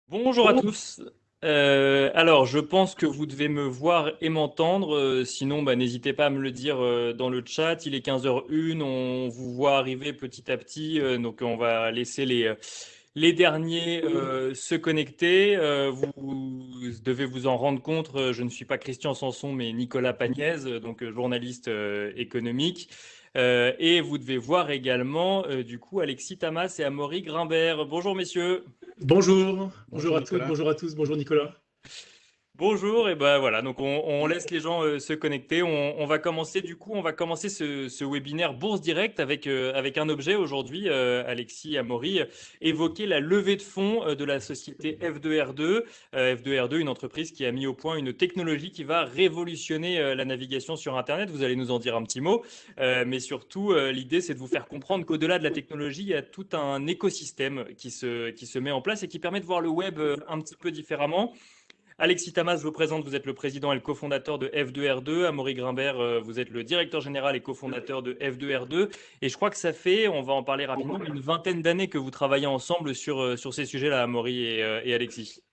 Bonjour à tous. Alors, je pense que vous devez me voir et m'entendre. Sinon, n'hésitez pas à me le dire dans le chat. Il est 15h01. On vous voit arriver petit à petit. Donc, on va laisser les derniers se connecter. Vous devez vous en rendre compte. Je ne suis pas Christian Sanson, mais Nicolas Pagnès, donc journaliste économique. Et vous devez voir également, du coup, Alexis Tamas et Amaury Grimbert. Bonjour, messieurs. Bonjour, bonjour Bonjour à toutes, Nicolas. bonjour à tous, bonjour Nicolas. Bonjour, et ben voilà, donc on laisse les gens se connecter. On va commencer du coup, on va commencer ce webinaire Bourse Direct avec un objet aujourd'hui, Alexis Amaury, évoquer la levée de fonds de la société F2R2. F2R2, une entreprise qui a mis au point une technologie qui va révolutionner la navigation sur Internet. Vous allez nous en dire un petit mot, mais surtout l'idée c'est de vous faire comprendre qu'au-delà de la technologie, il y a tout un écosystème qui se met en place et qui permet de voir le web un petit peu différemment. Alexis Tamas, je vous présente, vous êtes le président et le cofondateur de F2R2. Amaury Grimbert, vous êtes le directeur général et cofondateur de F2R2. Et je crois que ça fait, on va en parler rapidement, une vingtaine d'années que vous travaillez ensemble sur ces sujets-là, Amaury et Alexis.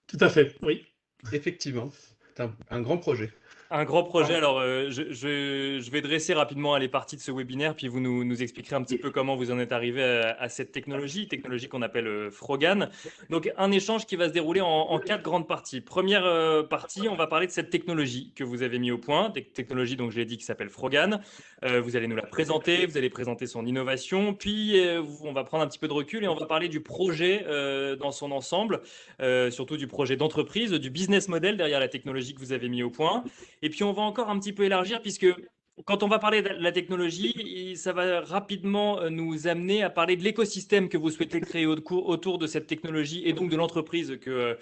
Tout à fait, oui. Effectivement, c'est un grand projet. Un grand projet. Alors, je vais dresser rapidement les parties de ce webinaire, puis vous nous expliquerez un petit peu comment vous en êtes arrivé à cette technologie qu'on appelle Frogan. Donc, un échange qui va se dérouler en quatre grandes parties. Première partie, on va parler de cette technologie que vous avez mis au point, technologie, donc je l'ai dit, qui s'appelle Frogan. Vous allez nous la présenter, vous allez présenter son innovation, puis on va prendre un petit peu de recul et on va parler du projet dans son ensemble, surtout du projet d'entreprise, du business model derrière la technologie que vous avez mis au point. Et puis on va encore un petit peu élargir puisque quand on va parler de la technologie, ça va rapidement nous amener à parler de l'écosystème que vous souhaitez créer autour de cette technologie et donc de l'entreprise que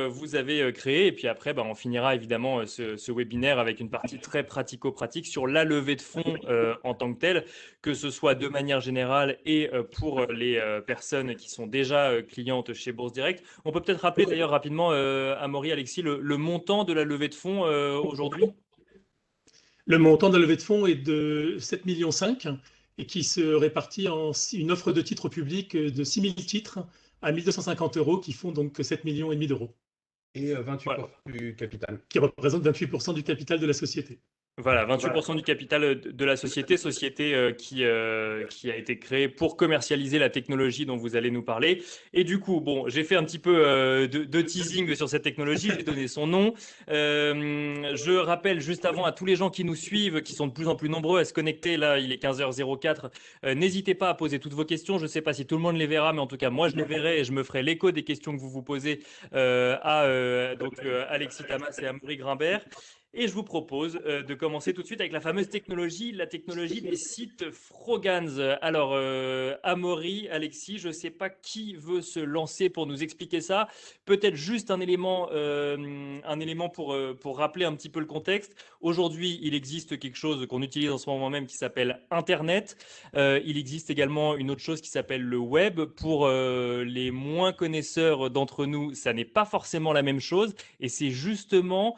vous avez créée. Et puis après, on finira évidemment ce webinaire avec une partie très pratico-pratique sur la levée de fonds en tant que telle, que ce soit de manière générale et pour les personnes qui sont déjà clientes chez Bourse Direct. On peut peut-être rappeler d'ailleurs rapidement, Amaury, Alexis, le montant de la levée de fonds aujourd'hui. Le montant de la levée de fonds est de 7,5 millions et qui se répartit en une offre de titres publics de 6 000 titres à 1 250 euros qui font donc 7,5 millions d'euros, Et Voilà. 28% du capital. qui représentent 28% du capital de la société. Voilà, 28% du capital de la société qui a été créée pour commercialiser la technologie dont vous allez nous parler. Et du coup, bon, j'ai fait un petit peu de teasing sur cette technologie, j'ai donné son nom. Je rappelle juste avant à tous les gens qui nous suivent, qui sont de plus en plus nombreux à se connecter, là il est 15h04, n'hésitez pas à poser toutes vos questions. Je ne sais pas si tout le monde les verra, mais en tout cas moi je les verrai et je me ferai l'écho des questions que vous vous posez à Alexis Tamas et Amaury Grimbert. Et je vous propose de commencer tout de suite avec la fameuse technologie, la technologie des sites Frogans. Alors, Amaury, Alexis, je ne sais pas qui veut se lancer pour nous expliquer ça. Peut-être juste un élément pour rappeler un petit peu le contexte. Aujourd'hui, il existe quelque chose qu'on utilise en ce moment même qui s'appelle Internet. Il existe également une autre chose qui s'appelle le web. Pour les moins connaisseurs d'entre nous, ça n'est pas forcément la même chose. Et c'est justement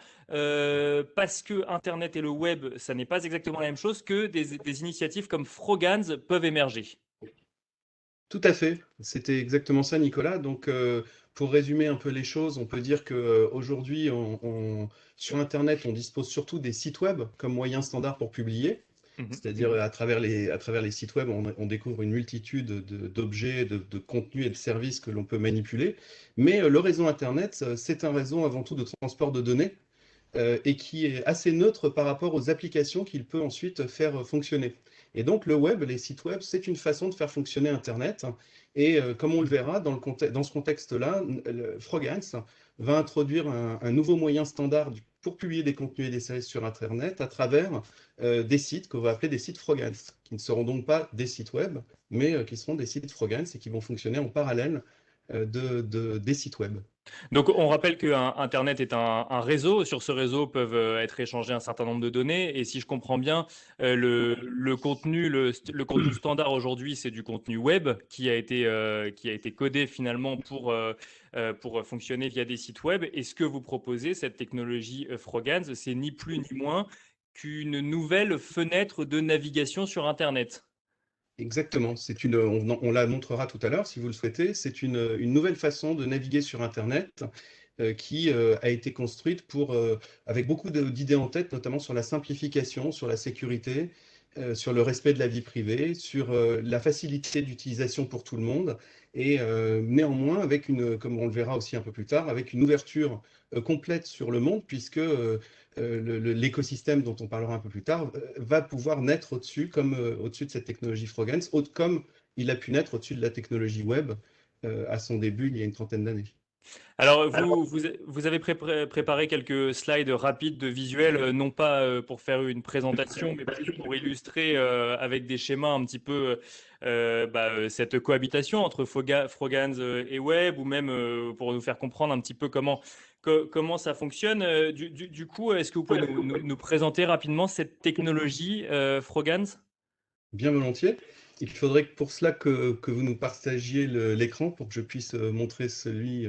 parce que Internet et le web, ça n'est pas exactement la même chose que des initiatives comme Frogans peuvent émerger. Tout à fait, c'était exactement ça Nicolas. Donc pour résumer un peu les choses, on peut dire qu'aujourd'hui sur Internet, on dispose surtout des sites web comme moyen standard pour publier. Mhm. C'est-à-dire à travers les sites web, on découvre une multitude d'objets, de contenus et de services que l'on peut manipuler. Mais le réseau Internet, c'est un réseau avant tout de transport de données et qui est assez neutre par rapport aux applications qu'il peut ensuite faire fonctionner. Et donc le web, les sites web, c'est une façon de faire fonctionner Internet. Et comme on le verra dans ce contexte-là, Frogans va introduire un nouveau moyen standard pour publier des contenus et des services sur Internet à travers des sites qu'on va appeler des sites Frogans, qui ne seront donc pas des sites web, mais qui seront des sites Frogans et qui vont fonctionner en parallèle des sites web. Donc, on rappelle que Internet est un réseau. Sur ce réseau peuvent être échangés un certain nombre de données. Et si je comprends bien, le contenu standard aujourd'hui, c'est du contenu web qui a été codé finalement pour fonctionner via des sites web. Et ce que vous proposez, cette technologie Frogans, c'est ni plus ni moins qu'une nouvelle fenêtre de navigation sur Internet. Exactement, on la montrera tout à l'heure si vous le souhaitez, c'est une nouvelle façon de naviguer sur Internet qui a été construite avec beaucoup d'idées en tête, notamment sur la simplification, sur la sécurité, sur le respect de la vie privée, sur la facilité d'utilisation pour tout le monde, et néanmoins, comme on le verra aussi un peu plus tard, avec une ouverture complète sur le monde, puisque l'écosystème dont on parlera un peu plus tard va pouvoir naître au-dessus, comme au-dessus de cette technologie Frogance, comme il a pu naître au-dessus de la technologie web à son début il y a une trentaine d'années. Alors, vous avez préparé quelques slides rapides de visuels, non pas pour faire une présentation, mais plus pour illustrer avec des schémas un petit peu cette cohabitation entre Frogance et Web, ou même pour nous faire comprendre un petit peu comment ça fonctionne. Du coup, est-ce que vous pouvez nous présenter rapidement cette technologie Frogance? Bien volontiers. Il faudrait pour cela que vous nous partagiez l'écran pour que je puisse montrer celui.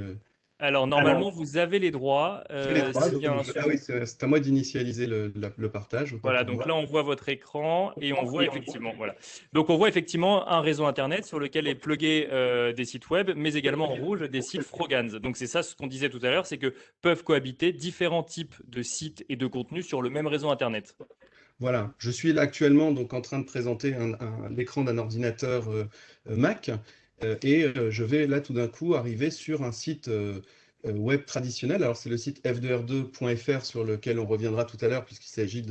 Alors, normalement, vous avez les droits. J'ai les droits, Ah oui, c'est à moi d'initialiser le partage. Voilà, donc là on voit votre écran et on voit effectivement, voilà. Donc on voit effectivement un réseau internet sur lequel est plugué des sites web, mais également en rouge des sites Frogance. Donc c'est ça ce qu'on disait tout à l'heure, c'est que peuvent cohabiter différents types de sites et de contenus sur le même réseau internet. Voilà, je suis là actuellement donc en train de présenter l'écran d'un ordinateur Mac et je vais là tout d'un coup arriver sur un site web traditionnel. Alors c'est le site f2r2.fr sur lequel on reviendra tout à l'heure puisqu'il s'agit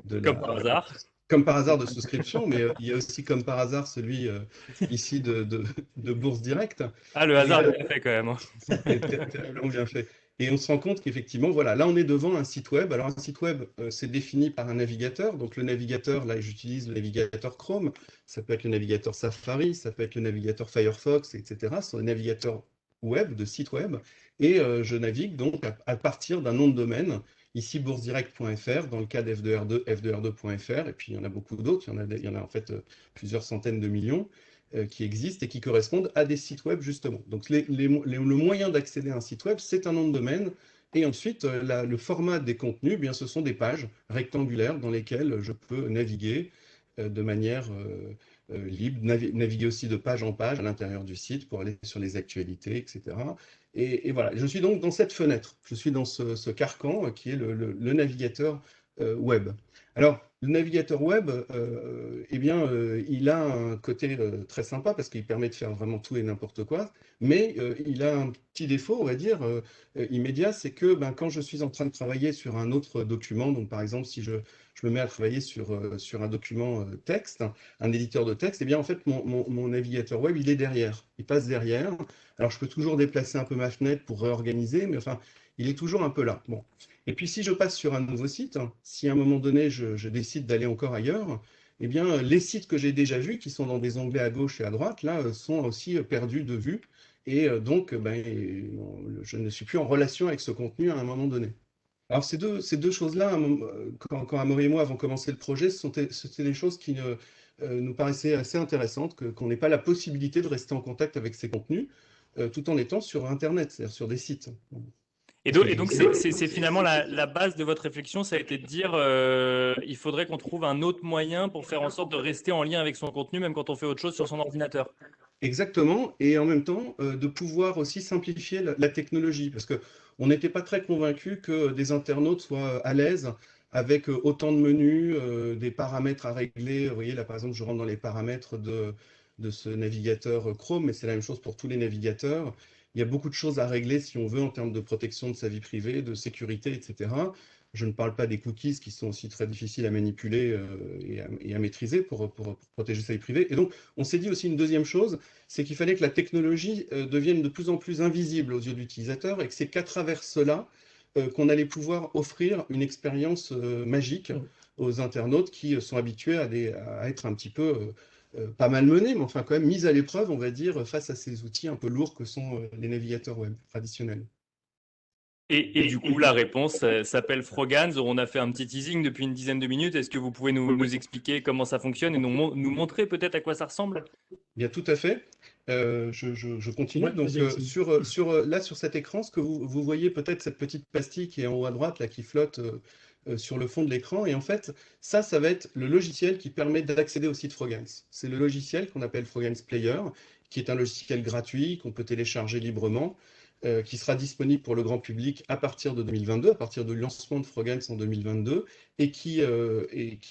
Comme par hasard. Comme par hasard de souscription, mais il y a aussi comme par hasard celui ici de Bourse Direct. Ah, le hasard est bien fait quand même. C'est terriblement bien fait. Et on se rend compte qu'effectivement, voilà, là on est devant un site web. Alors un site web, c'est défini par un navigateur. Donc le navigateur, là j'utilise le navigateur Chrome, ça peut être le navigateur Safari, ça peut être le navigateur Firefox, etc. Ce sont des navigateurs web, de sites web. Et je navigue donc à partir d'un nom de domaine, ici boursedirect.fr, dans le cas d'F2R2, f2r2.fr, et puis il y en a beaucoup d'autres, il y en a en fait plusieurs centaines de millions qui existent et qui correspondent à des sites web justement. Donc le moyen d'accéder à un site web, c'est un nom de domaine, et ensuite le format des contenus, eh bien, ce sont des pages rectangulaires dans lesquelles je peux naviguer de manière libre, naviguer aussi de page en page à l'intérieur du site pour aller sur les actualités, etc. Et voilà, je suis donc dans cette fenêtre, je suis dans ce carcan qui est le navigateur web. Alors, le navigateur web, eh bien, il a un côté très sympa parce qu'il permet de faire vraiment tout et n'importe quoi, mais il a un petit défaut, on va dire, immédiat, c'est que quand je suis en train de travailler sur un autre document, donc par exemple, si je me mets à travailler sur un document texte, un éditeur de texte, eh bien, en fait, mon navigateur web, il est derrière, il passe derrière. Alors, je peux toujours déplacer un peu ma fenêtre pour réorganiser, mais enfin, il est toujours un peu là. Bon. Et puis, si je passe sur un nouveau site, si à un moment donné, je décide d'aller encore ailleurs, eh bien, les sites que j'ai déjà vus, qui sont dans des onglets à gauche et à droite, là, sont aussi perdus de vue. Et donc, je ne suis plus en relation avec ce contenu à un moment donné. Alors, ces deux choses-là, quand Amaury et moi avons commencé le projet, c'était des choses qui nous paraissaient assez intéressantes, qu'on n'ait pas la possibilité de rester en contact avec ces contenus, tout en étant sur Internet, c'est-à-dire sur des sites. Et donc c'est finalement la base de votre réflexion, ça a été de dire il faudrait qu'on trouve un autre moyen pour faire en sorte de rester en lien avec son contenu, même quand on fait autre chose sur son ordinateur. Exactement, et en même temps, de pouvoir aussi simplifier la technologie, parce qu'on n'était pas très convaincus que des internautes soient à l'aise avec autant de menus, des paramètres à régler. Vous voyez, là, par exemple, je rentre dans les paramètres de ce navigateur Chrome, mais c'est la même chose pour tous les navigateurs. Il y a beaucoup de choses à régler si on veut en termes de protection de sa vie privée, de sécurité, etc. Je ne parle pas des cookies qui sont aussi très difficiles à manipuler et à maîtriser pour protéger sa vie privée. Et donc, on s'est dit aussi une deuxième chose, c'est qu'il fallait que la technologie devienne de plus en plus invisible aux yeux de l'utilisateur et que c'est qu'à travers cela qu'on allait pouvoir offrir une expérience magique aux internautes qui sont habitués à être un petit peu, pas malmenés, mais enfin quand même mis à l'épreuve, on va dire, face à ces outils un peu lourds que sont les navigateurs web traditionnels. Et du coup, la réponse s'appelle Frogance. On a fait un petit teasing depuis une dizaine de minutes. Est-ce que vous pouvez nous expliquer comment ça fonctionne et nous montrer peut-être à quoi ça ressemble? Bien, tout à fait. Je continue. Ouais, Donc, vas-y. sur cet écran, ce que vous voyez peut-être cette petite pastille qui est en haut à droite, là, qui flotte sur le fond de l'écran. Et en fait, ça va être le logiciel qui permet d'accéder au site Frogance. C'est le logiciel qu'on appelle Frogance Player, qui est un logiciel gratuit qu'on peut télécharger librement, qui sera disponible pour le grand public à partir de 2022, à partir du lancement de Frogance en 2022, et qui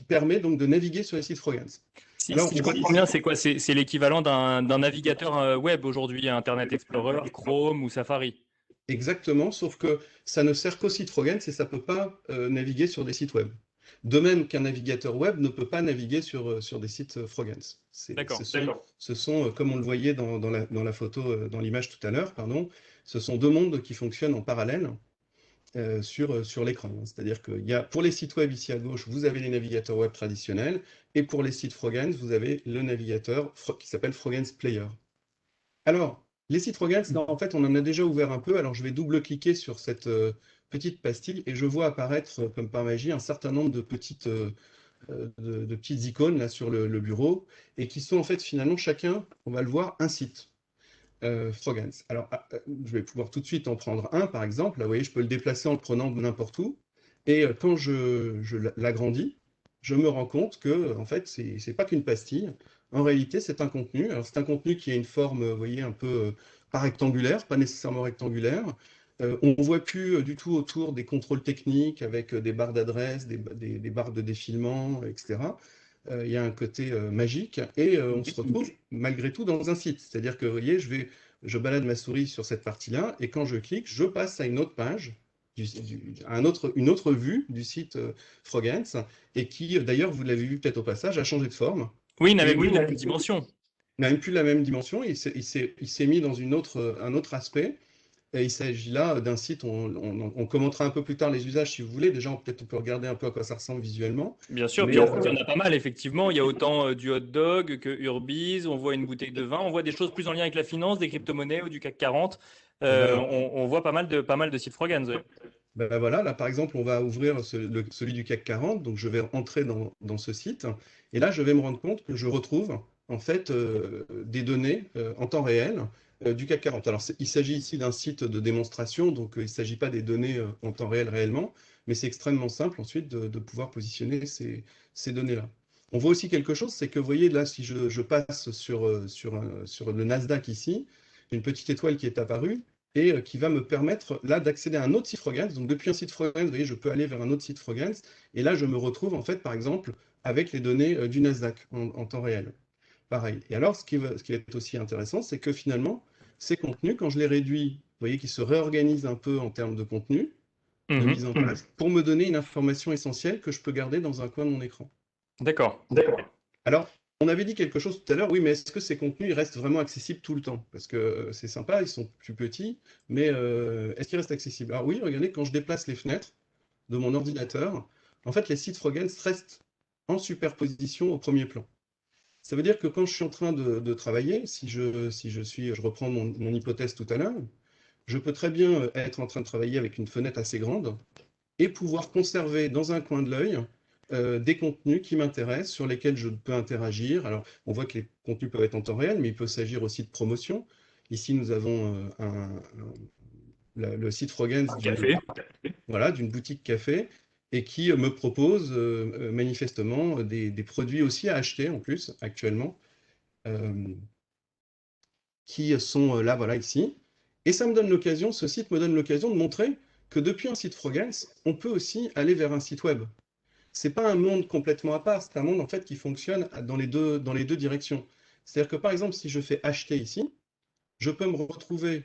permet donc de naviguer sur les sites Frogance. Alors, si je comprends bien, c'est quoi? C'est l'équivalent d'un navigateur web aujourd'hui, Internet Explorer, Chrome ou Safari. Exactement, sauf que ça ne sert qu'aux sites Frogance et ça ne peut pas naviguer sur des sites web. De même qu'un navigateur web ne peut pas naviguer sur des sites Frogance. D'accord. Ce sont, comme on le voyait dans la photo, dans l'image tout à l'heure, pardon, ce sont deux mondes qui fonctionnent en parallèle sur l'écran. C'est-à-dire que pour les sites web ici à gauche, vous avez les navigateurs web traditionnels, et pour les sites Frogance, vous avez le navigateur qui s'appelle Frogance Player. Alors, les sites Frogance, en fait, on en a déjà ouvert un peu. Alors, je vais double-cliquer sur cette petite pastille et je vois apparaître, comme par magie, un certain nombre de petites icônes là sur le bureau, et qui sont en fait finalement chacun, on va le voir, un site Frogance. Alors, je vais pouvoir tout de suite en prendre un, par exemple. Là, vous voyez, je peux le déplacer en le prenant de n'importe où. Et quand je l'agrandis, je me rends compte que, en fait, c'est pas qu'une pastille. En réalité, c'est un contenu. Alors, c'est un contenu qui a une forme, vous voyez, un peu pas rectangulaire, pas nécessairement rectangulaire. On ne voit plus du tout autour des contrôles techniques avec des barres d'adresse, des barres de défilement, etc. Il y a un côté magique et on se retrouve malgré tout dans un site. C'est-à-dire que, vous voyez, je balade ma souris sur cette partie-là et quand je clique, je passe à une autre page, une autre vue du site Frogance, et qui, d'ailleurs, vous l'avez vu peut-être au passage, a changé de forme. Oui, il n'avait plus la même dimension. Il n'a même plus la même dimension, il s'est mis dans un autre aspect. Et il s'agit là d'un site, on commentera un peu plus tard les usages si vous voulez. Déjà, peut-être on peut regarder un peu à quoi ça ressemble visuellement. Bien sûr, puis en fait, il y en a pas mal, effectivement. Il y a autant du hot dog que Urbiz, on voit une bouteille de vin, on voit des choses plus en lien avec la finance, des crypto-monnaies ou du CAC 40. On voit pas mal de sites Frogance. Ouais. Ben voilà, là par exemple, on va ouvrir celui du CAC 40, donc je vais entrer dans ce site, et là je vais me rendre compte que je retrouve en fait des données en temps réel du CAC 40. Alors il s'agit ici d'un site de démonstration, donc il ne s'agit pas des données en temps réel réellement, mais c'est extrêmement simple ensuite de pouvoir positionner ces données-là. On voit aussi quelque chose, c'est que vous voyez là, si je passe sur le Nasdaq ici, une petite étoile qui est apparue, et qui va me permettre là d'accéder à un autre site Frogance. Donc depuis un site Frogance, vous voyez, je peux aller vers un autre site Frogance, et là je me retrouve en fait par exemple avec les données du Nasdaq en temps réel. Pareil. Et alors ce qui est aussi intéressant, c'est que finalement, ces contenus, quand je les réduis, vous voyez qu'ils se réorganisent un peu en termes de contenu, de mise en place, pour me donner une information essentielle que je peux garder dans un coin de mon écran. D'accord. Alors, on avait dit quelque chose tout à l'heure, oui, mais est-ce que ces contenus ils restent vraiment accessibles tout le temps? Parce que c'est sympa, ils sont plus petits, mais est-ce qu'ils restent accessibles? Alors oui, regardez, quand je déplace les fenêtres de mon ordinateur, en fait, les sites Frogance restent en superposition au premier plan. Ça veut dire que quand je suis en train de travailler, si je reprends mon hypothèse tout à l'heure, je peux très bien être en train de travailler avec une fenêtre assez grande et pouvoir conserver dans un coin de l'œil des contenus qui m'intéressent, sur lesquels je peux interagir. Alors, on voit que les contenus peuvent être en temps réel, mais il peut s'agir aussi de promotion. Ici, nous avons le site Frogance d'une boutique café, et qui me propose manifestement des produits aussi à acheter en plus, actuellement, qui sont là, voilà, ici. Et ça me donne l'occasion, ce site me donne l'occasion de montrer que depuis un site Frogance, on peut aussi aller vers un site web. C'est pas un monde complètement à part, c'est un monde en fait qui fonctionne dans les deux directions. C'est-à-dire que par exemple, si je fais acheter ici, je peux me retrouver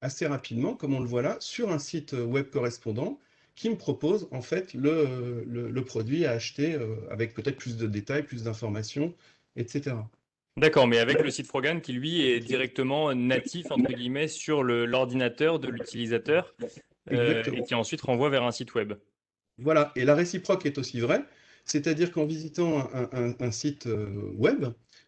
assez rapidement, comme on le voit là, sur un site web correspondant qui me propose en fait le produit à acheter avec peut-être plus de détails, plus d'informations, etc. D'accord, mais avec le site Frogance qui lui est directement natif entre guillemets sur l'ordinateur de l'utilisateur et qui ensuite renvoie vers un site web. Voilà, et la réciproque est aussi vraie, c'est-à-dire qu'en visitant un site web,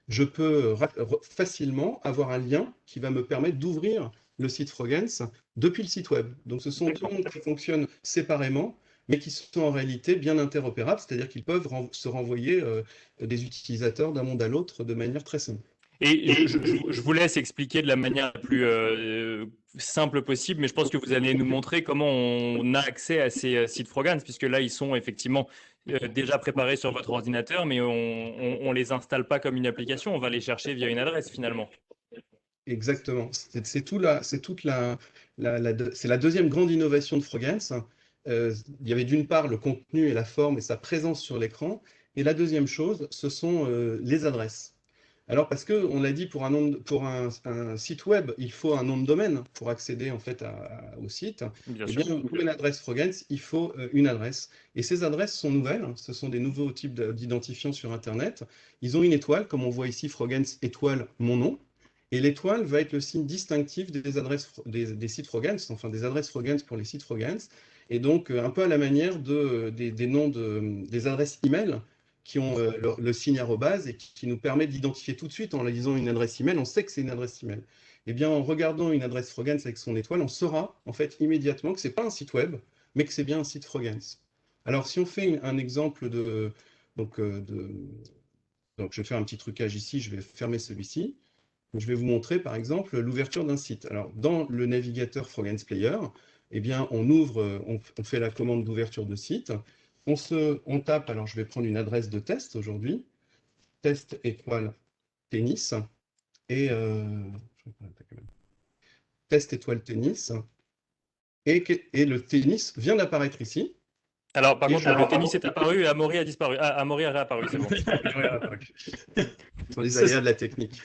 je peux facilement avoir un lien qui va me permettre d'ouvrir le site Frogance depuis le site web. Donc ce sont deux mondes qui fonctionnent séparément, mais qui sont en réalité bien interopérables, c'est-à-dire qu'ils peuvent se renvoyer des utilisateurs d'un monde à l'autre de manière très simple. Et je vous laisse expliquer de la manière la plus simple possible, mais je pense que vous allez nous montrer comment on a accès à ces sites Frogans, puisque là, ils sont effectivement déjà préparés sur votre ordinateur, mais on les installe pas comme une application, on va les chercher via une adresse finalement. Exactement. C'est la deuxième grande innovation de Frogance. Il y avait d'une part le contenu et la forme et sa présence sur l'écran, et la deuxième chose, ce sont les adresses. Alors parce que on l'a dit, pour un site web, il faut un nom de domaine pour accéder en fait au site. Bien Eh sûr. bien, pour une adresse Frogance, il faut une adresse. Et ces adresses sont nouvelles. Ce sont des nouveaux types d'identifiants sur Internet. Ils ont une étoile, comme on voit ici, Frogance étoile mon nom. Et l'étoile va être le signe distinctif des adresses des sites Frogance, enfin des adresses Frogance pour les sites Frogance. Et donc, un peu à la manière des noms des adresses email qui ont le signe arrobase et qui nous permet d'identifier tout de suite en lisant une adresse email, on sait que c'est une adresse email. Eh bien, en regardant une adresse Frogance avec son étoile, on saura en fait immédiatement que ce n'est pas un site web, mais que c'est bien un site Frogance. Alors, si on fait un exemple donc, donc, je vais faire un petit trucage ici, je vais fermer celui-ci. Je vais vous montrer par exemple l'ouverture d'un site. Alors, dans le navigateur Frogance Player, eh bien, on fait la commande d'ouverture de site. On tape, alors je vais prendre une adresse de test aujourd'hui, test étoile tennis, et test étoile tennis, et le tennis vient d'apparaître ici. Alors, par contre, le tennis est apparu et Amaury a disparu. Ah, Amaury a réapparu, c'est bon. Ce sont les aléas de la technique.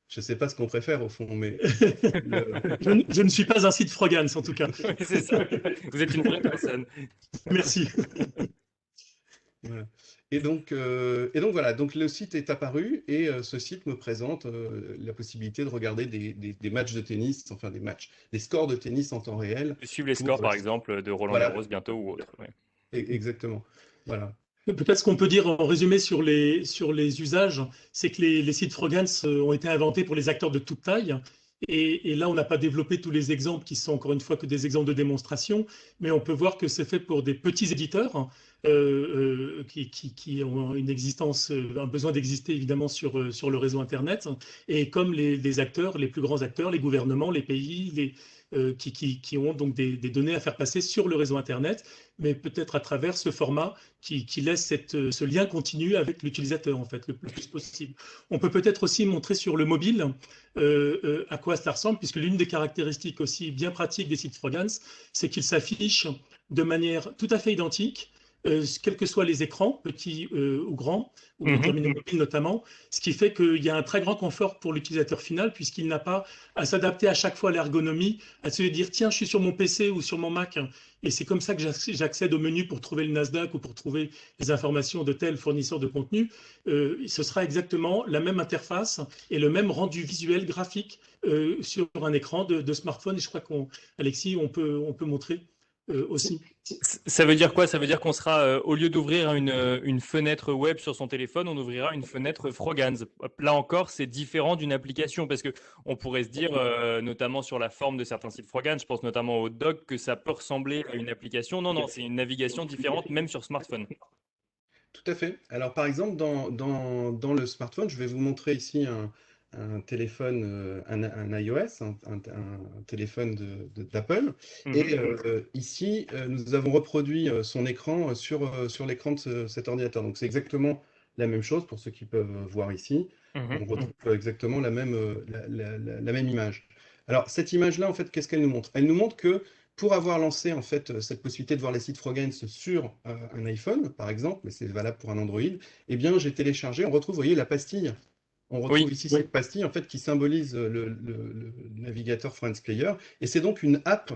Je ne sais pas ce qu'on préfère au fond, mais... Je ne suis pas un site Frogance, en tout cas. Oui, c'est ça. Vous êtes une vraie personne. Merci. Voilà. Et donc voilà, donc le site est apparu et ce site me présente la possibilité de regarder des matchs de tennis, enfin des scores de tennis en temps réel. Suivre les scores, par exemple, de Roland Garros bientôt ou autre. Ouais. Exactement. Voilà. Peut-être ce qu'on peut dire en résumé sur les usages, c'est que les sites Frogance ont été inventés pour les acteurs de toute taille. Et là, on n'a pas développé tous les exemples qui sont encore une fois que des exemples de démonstration, mais on peut voir que c'est fait pour des petits éditeurs qui ont une existence, un besoin d'exister évidemment sur le réseau Internet. Et comme les acteurs, les plus grands acteurs, les gouvernements, les pays, qui ont donc des données à faire passer sur le réseau Internet, mais peut-être à travers ce format qui laisse ce lien continu avec l'utilisateur, en fait, le plus possible. On peut peut-être aussi montrer sur le mobile à quoi ça ressemble, puisque l'une des caractéristiques aussi bien pratiques des sites Frogance, c'est qu'ils s'affichent de manière tout à fait identique, quels que soient les écrans, petits ou grands, ou les terminaux mobiles notamment, ce qui fait qu'il y a un très grand confort pour l'utilisateur final, puisqu'il n'a pas à s'adapter à chaque fois à l'ergonomie, à se dire, tiens, je suis sur mon PC ou sur mon Mac, et c'est comme ça que j'accède au menu pour trouver le Nasdaq ou pour trouver les informations de tel fournisseur de contenu. Ce sera exactement la même interface et le même rendu visuel graphique sur un écran de smartphone. Et je crois qu'Alexis, on peut montrer aussi. Ça veut dire quoi? Ça veut dire qu'on sera, au lieu d'ouvrir une fenêtre web sur son téléphone, on ouvrira une fenêtre Frogance. Là encore, c'est différent d'une application parce que on pourrait se dire, notamment sur la forme de certains sites Frogance, je pense notamment au doc, que ça peut ressembler à une application. Non, c'est une navigation différente, même sur smartphone. Tout à fait. Alors, par exemple, dans le smartphone, je vais vous montrer ici un téléphone, un iOS, un téléphone d'Apple. Et ici, nous avons reproduit son écran sur l'écran de cet ordinateur. Donc, c'est exactement la même chose pour ceux qui peuvent voir ici. On retrouve exactement la même image. Alors, cette image-là, en fait, qu'est-ce qu'elle nous montre? Elle nous montre que pour avoir lancé en fait cette possibilité de voir les sites Frogance sur un iPhone, par exemple, mais c'est valable pour un Android, eh bien, j'ai téléchargé, on retrouve, vous voyez, la pastille. On retrouve ici cette pastille en fait qui symbolise le navigateur Frogance Player, et c'est donc une app.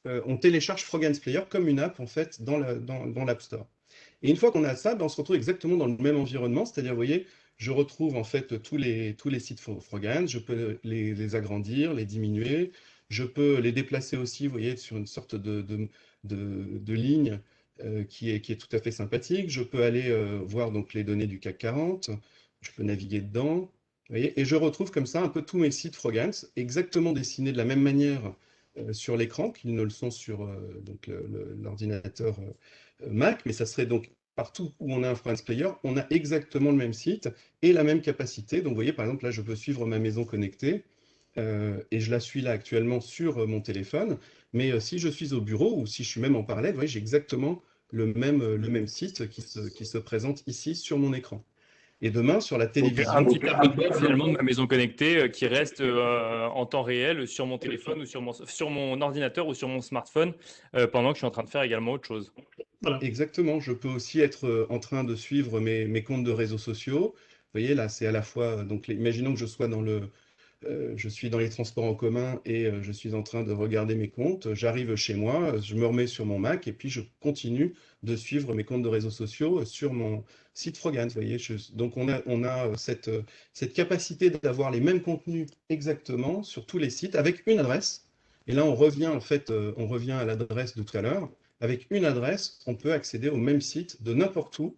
On télécharge Frogance Player comme une app en fait dans l'App Store. Et une fois qu'on a ça, on se retrouve exactement dans le même environnement, c'est-à-dire, vous voyez, je retrouve en fait tous les sites Frogance, je peux les agrandir, les diminuer, je peux les déplacer aussi, vous voyez, sur une sorte de ligne qui est tout à fait sympathique. Je peux aller voir donc les données du CAC 40, je peux naviguer dedans, vous voyez, et je retrouve comme ça un peu tous mes sites Frogance, exactement dessinés de la même manière sur l'écran qu'ils ne le sont sur l'ordinateur Mac, mais ça serait donc partout où on a un Frogance Player, on a exactement le même site et la même capacité. Donc, vous voyez, par exemple, là, je peux suivre ma maison connectée et je la suis là actuellement sur mon téléphone. Mais si je suis au bureau ou si je suis même en parallèle, vous voyez, j'ai exactement le même site qui se présente ici sur mon écran. Et demain, sur la Donc, télévision, un petit tableau de bord finalement de ma maison connectée qui reste en temps réel sur mon téléphone ou sur mon ordinateur ou sur mon smartphone pendant que je suis en train de faire également autre chose. Voilà. exactement, je peux aussi être en train de suivre mes comptes de réseaux sociaux. Vous voyez, là, c'est à la fois, donc, imaginons que je sois je suis dans les transports en commun et je suis en train de regarder mes comptes. J'arrive chez moi, je me remets sur mon Mac et puis je continue de suivre mes comptes de réseaux sociaux sur mon site Frogance. Vous voyez, donc on a cette capacité d'avoir les mêmes contenus exactement sur tous les sites avec une adresse. Et là, on revient en fait, on revient à l'adresse de tout à l'heure. Avec une adresse, on peut accéder au même site de n'importe où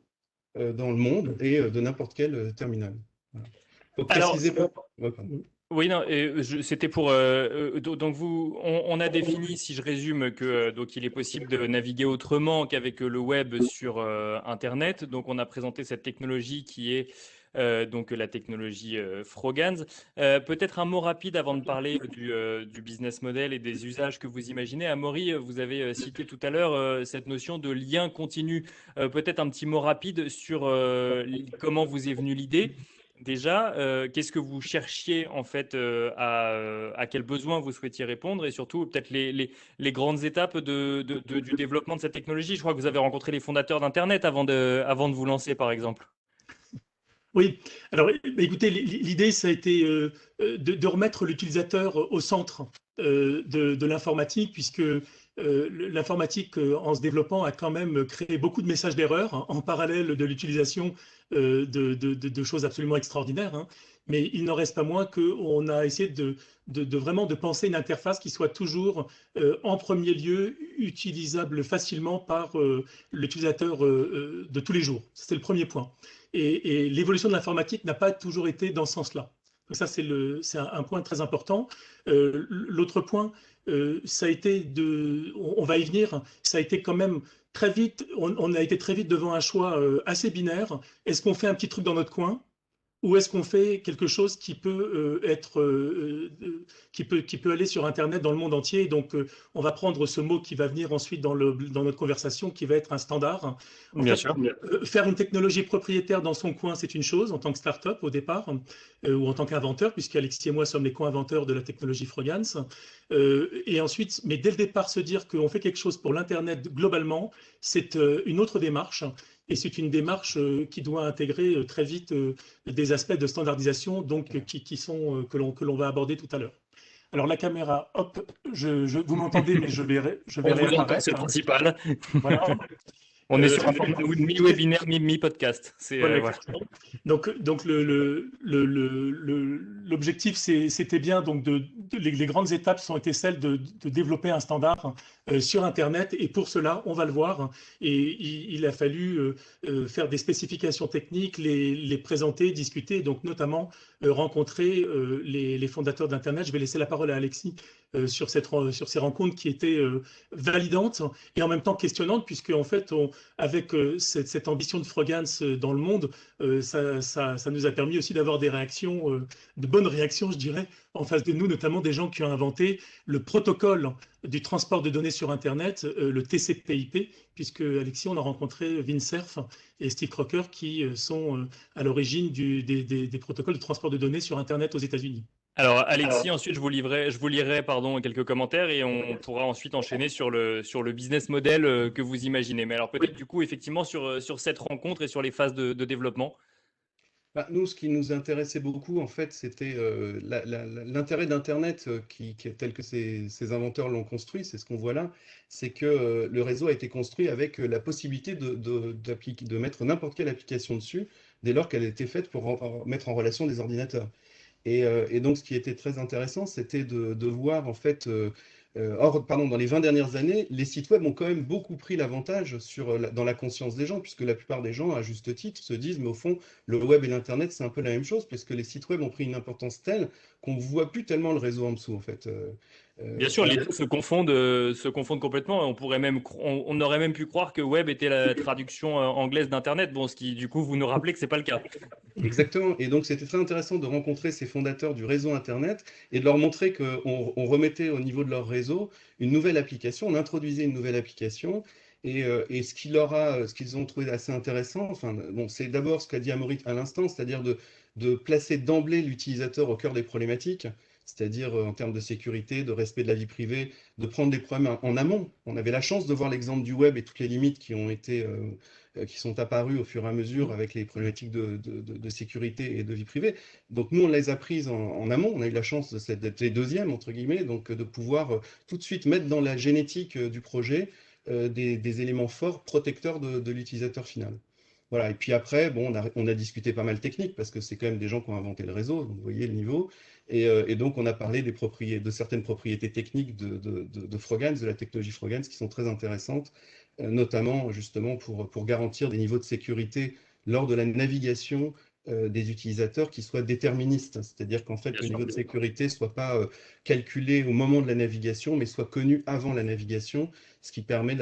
dans le monde et de n'importe quel terminal. Voilà. Faut Alors, préciser. Ouais, pardon. oui, non, c'était pour. Donc on a défini, si je résume, que donc il est possible de naviguer autrement qu'avec le web sur Internet. Donc on a présenté cette technologie qui est donc la technologie Frogance. Peut-être un mot rapide avant de parler du business model et des usages que vous imaginez. Amaury, vous avez cité tout à l'heure cette notion de lien continu. Peut-être un petit mot rapide sur comment vous est venue l'idée. Déjà, qu'est-ce que vous cherchiez en fait à quels besoins vous souhaitiez répondre et surtout peut-être les grandes étapes du développement de cette technologie. Je crois que vous avez rencontré les fondateurs d'Internet avant de vous lancer, par exemple. Oui, alors écoutez, l'idée, ça a été de remettre l'utilisateur au centre de l'informatique, puisque l'informatique, en se développant, a quand même créé beaucoup de messages d'erreur en parallèle de l'utilisation de choses absolument extraordinaires. Hein. Mais il n'en reste pas moins qu'on a essayé vraiment de penser une interface qui soit toujours en premier lieu utilisable facilement par l'utilisateur de tous les jours. C'est le premier point. Et l'évolution de l'informatique n'a pas toujours été dans ce sens-là. Donc ça, c'est un point très important. L'autre point, ça a été on va y venir, ça a été quand même très vite, on a été très vite devant un choix assez binaire. Est-ce qu'on fait un petit truc dans notre coin? Ou est-ce qu'on fait quelque chose qui peut qui peut aller sur Internet dans le monde entier? Donc, on va prendre ce mot qui va venir ensuite dans notre conversation, qui va être un standard. En Bien fait, sûr. faire une technologie propriétaire dans son coin, c'est une chose en tant que start-up au départ, ou en tant qu'inventeur, puisque Alexis et moi sommes les co-inventeurs de la technologie Frogance. Et ensuite, mais dès le départ, se dire qu'on fait quelque chose pour l'Internet globalement, c'est une autre démarche. Et c'est une démarche qui doit intégrer très vite des aspects de standardisation donc, qui sont, que l'on va aborder tout à l'heure. Alors la caméra, hop, vous m'entendez, mais je vais On vous entend, réapparaître. c'est le principal. Voilà. On est sur un format mi-webinaire, mi-podcast. Voilà, Voilà. exactement. Donc l'objectif, c'était bien, donc les grandes étapes ont été celles de développer un standard sur Internet, et pour cela, on va le voir, et il a fallu faire des spécifications techniques, les présenter, discuter, donc notamment rencontrer les fondateurs d'Internet. Je vais laisser la parole à Alexis sur ces rencontres qui étaient validantes et en même temps questionnantes, puisque en fait, avec cette ambition de Frogance dans le monde, ça nous a permis aussi d'avoir des réactions, de bonnes réactions, je dirais, en face de nous, notamment des gens qui ont inventé le protocole du transport de données sur Internet, le TCP/IP, puisque Alexis, on a rencontré Vincerf et Steve Crocker qui sont à l'origine des protocoles de transport de données sur Internet aux États-Unis. Alors Alexis, ensuite je vous lirai pardon, quelques commentaires et on pourra ensuite enchaîner sur le business model que vous imaginez. Mais alors peut-être du coup effectivement sur cette rencontre et sur les phases de développement. Bah, nous, ce qui nous intéressait beaucoup, en fait, c'était l'intérêt d'Internet tel que ces inventeurs l'ont construit, c'est ce qu'on voit là, c'est que le réseau a été construit avec la possibilité de mettre n'importe quelle application dessus, dès lors qu'elle était faite pour mettre en relation des ordinateurs. Et donc, ce qui était très intéressant, c'était de voir, en fait, dans les 20 dernières années, les sites web ont quand même beaucoup pris l'avantage dans la conscience des gens, puisque la plupart des gens, à juste titre, se disent, mais au fond, le web et l'Internet, c'est un peu la même chose, puisque les sites web ont pris une importance telle qu'on ne voit plus tellement le réseau en dessous, en fait. Bien sûr, les deux se confondent complètement. On aurait même pu croire que web était la traduction anglaise d'Internet. Bon, ce qui, du coup, vous nous rappelez que c'est pas le cas. Exactement. Et donc, c'était très intéressant de rencontrer ces fondateurs du réseau Internet et de leur montrer qu'on remettait au niveau de leur réseau une nouvelle application, on introduisait une nouvelle application. Et ce qu'ils ont trouvé assez intéressant, enfin, bon, c'est d'abord ce qu'a dit Amaury à l'instant, c'est-à-dire de placer d'emblée l'utilisateur au cœur des problématiques, c'est-à-dire en termes de sécurité, de respect de la vie privée, de prendre des problèmes en amont. On avait la chance de voir l'exemple du web et toutes les limites qui sont apparues au fur et à mesure avec les problématiques de sécurité et de vie privée. Donc nous, on les a prises en amont. On a eu la chance d'être les deuxièmes, entre guillemets, donc de pouvoir tout de suite mettre dans la génétique du projet des éléments forts protecteurs de l'utilisateur final. Voilà. Et puis après, bon, on a discuté pas mal technique parce que c'est quand même des gens qui ont inventé le réseau, donc vous voyez le niveau. Et donc, on a parlé de certaines propriétés techniques de Frogance, de la technologie Frogance, qui sont très intéressantes, notamment justement pour garantir des niveaux de sécurité lors de la navigation des utilisateurs qui soient déterministes. C'est-à-dire qu'en fait, le niveau de sécurité ne soit pas calculé au moment de la navigation, mais soit connu avant la navigation, ce qui permet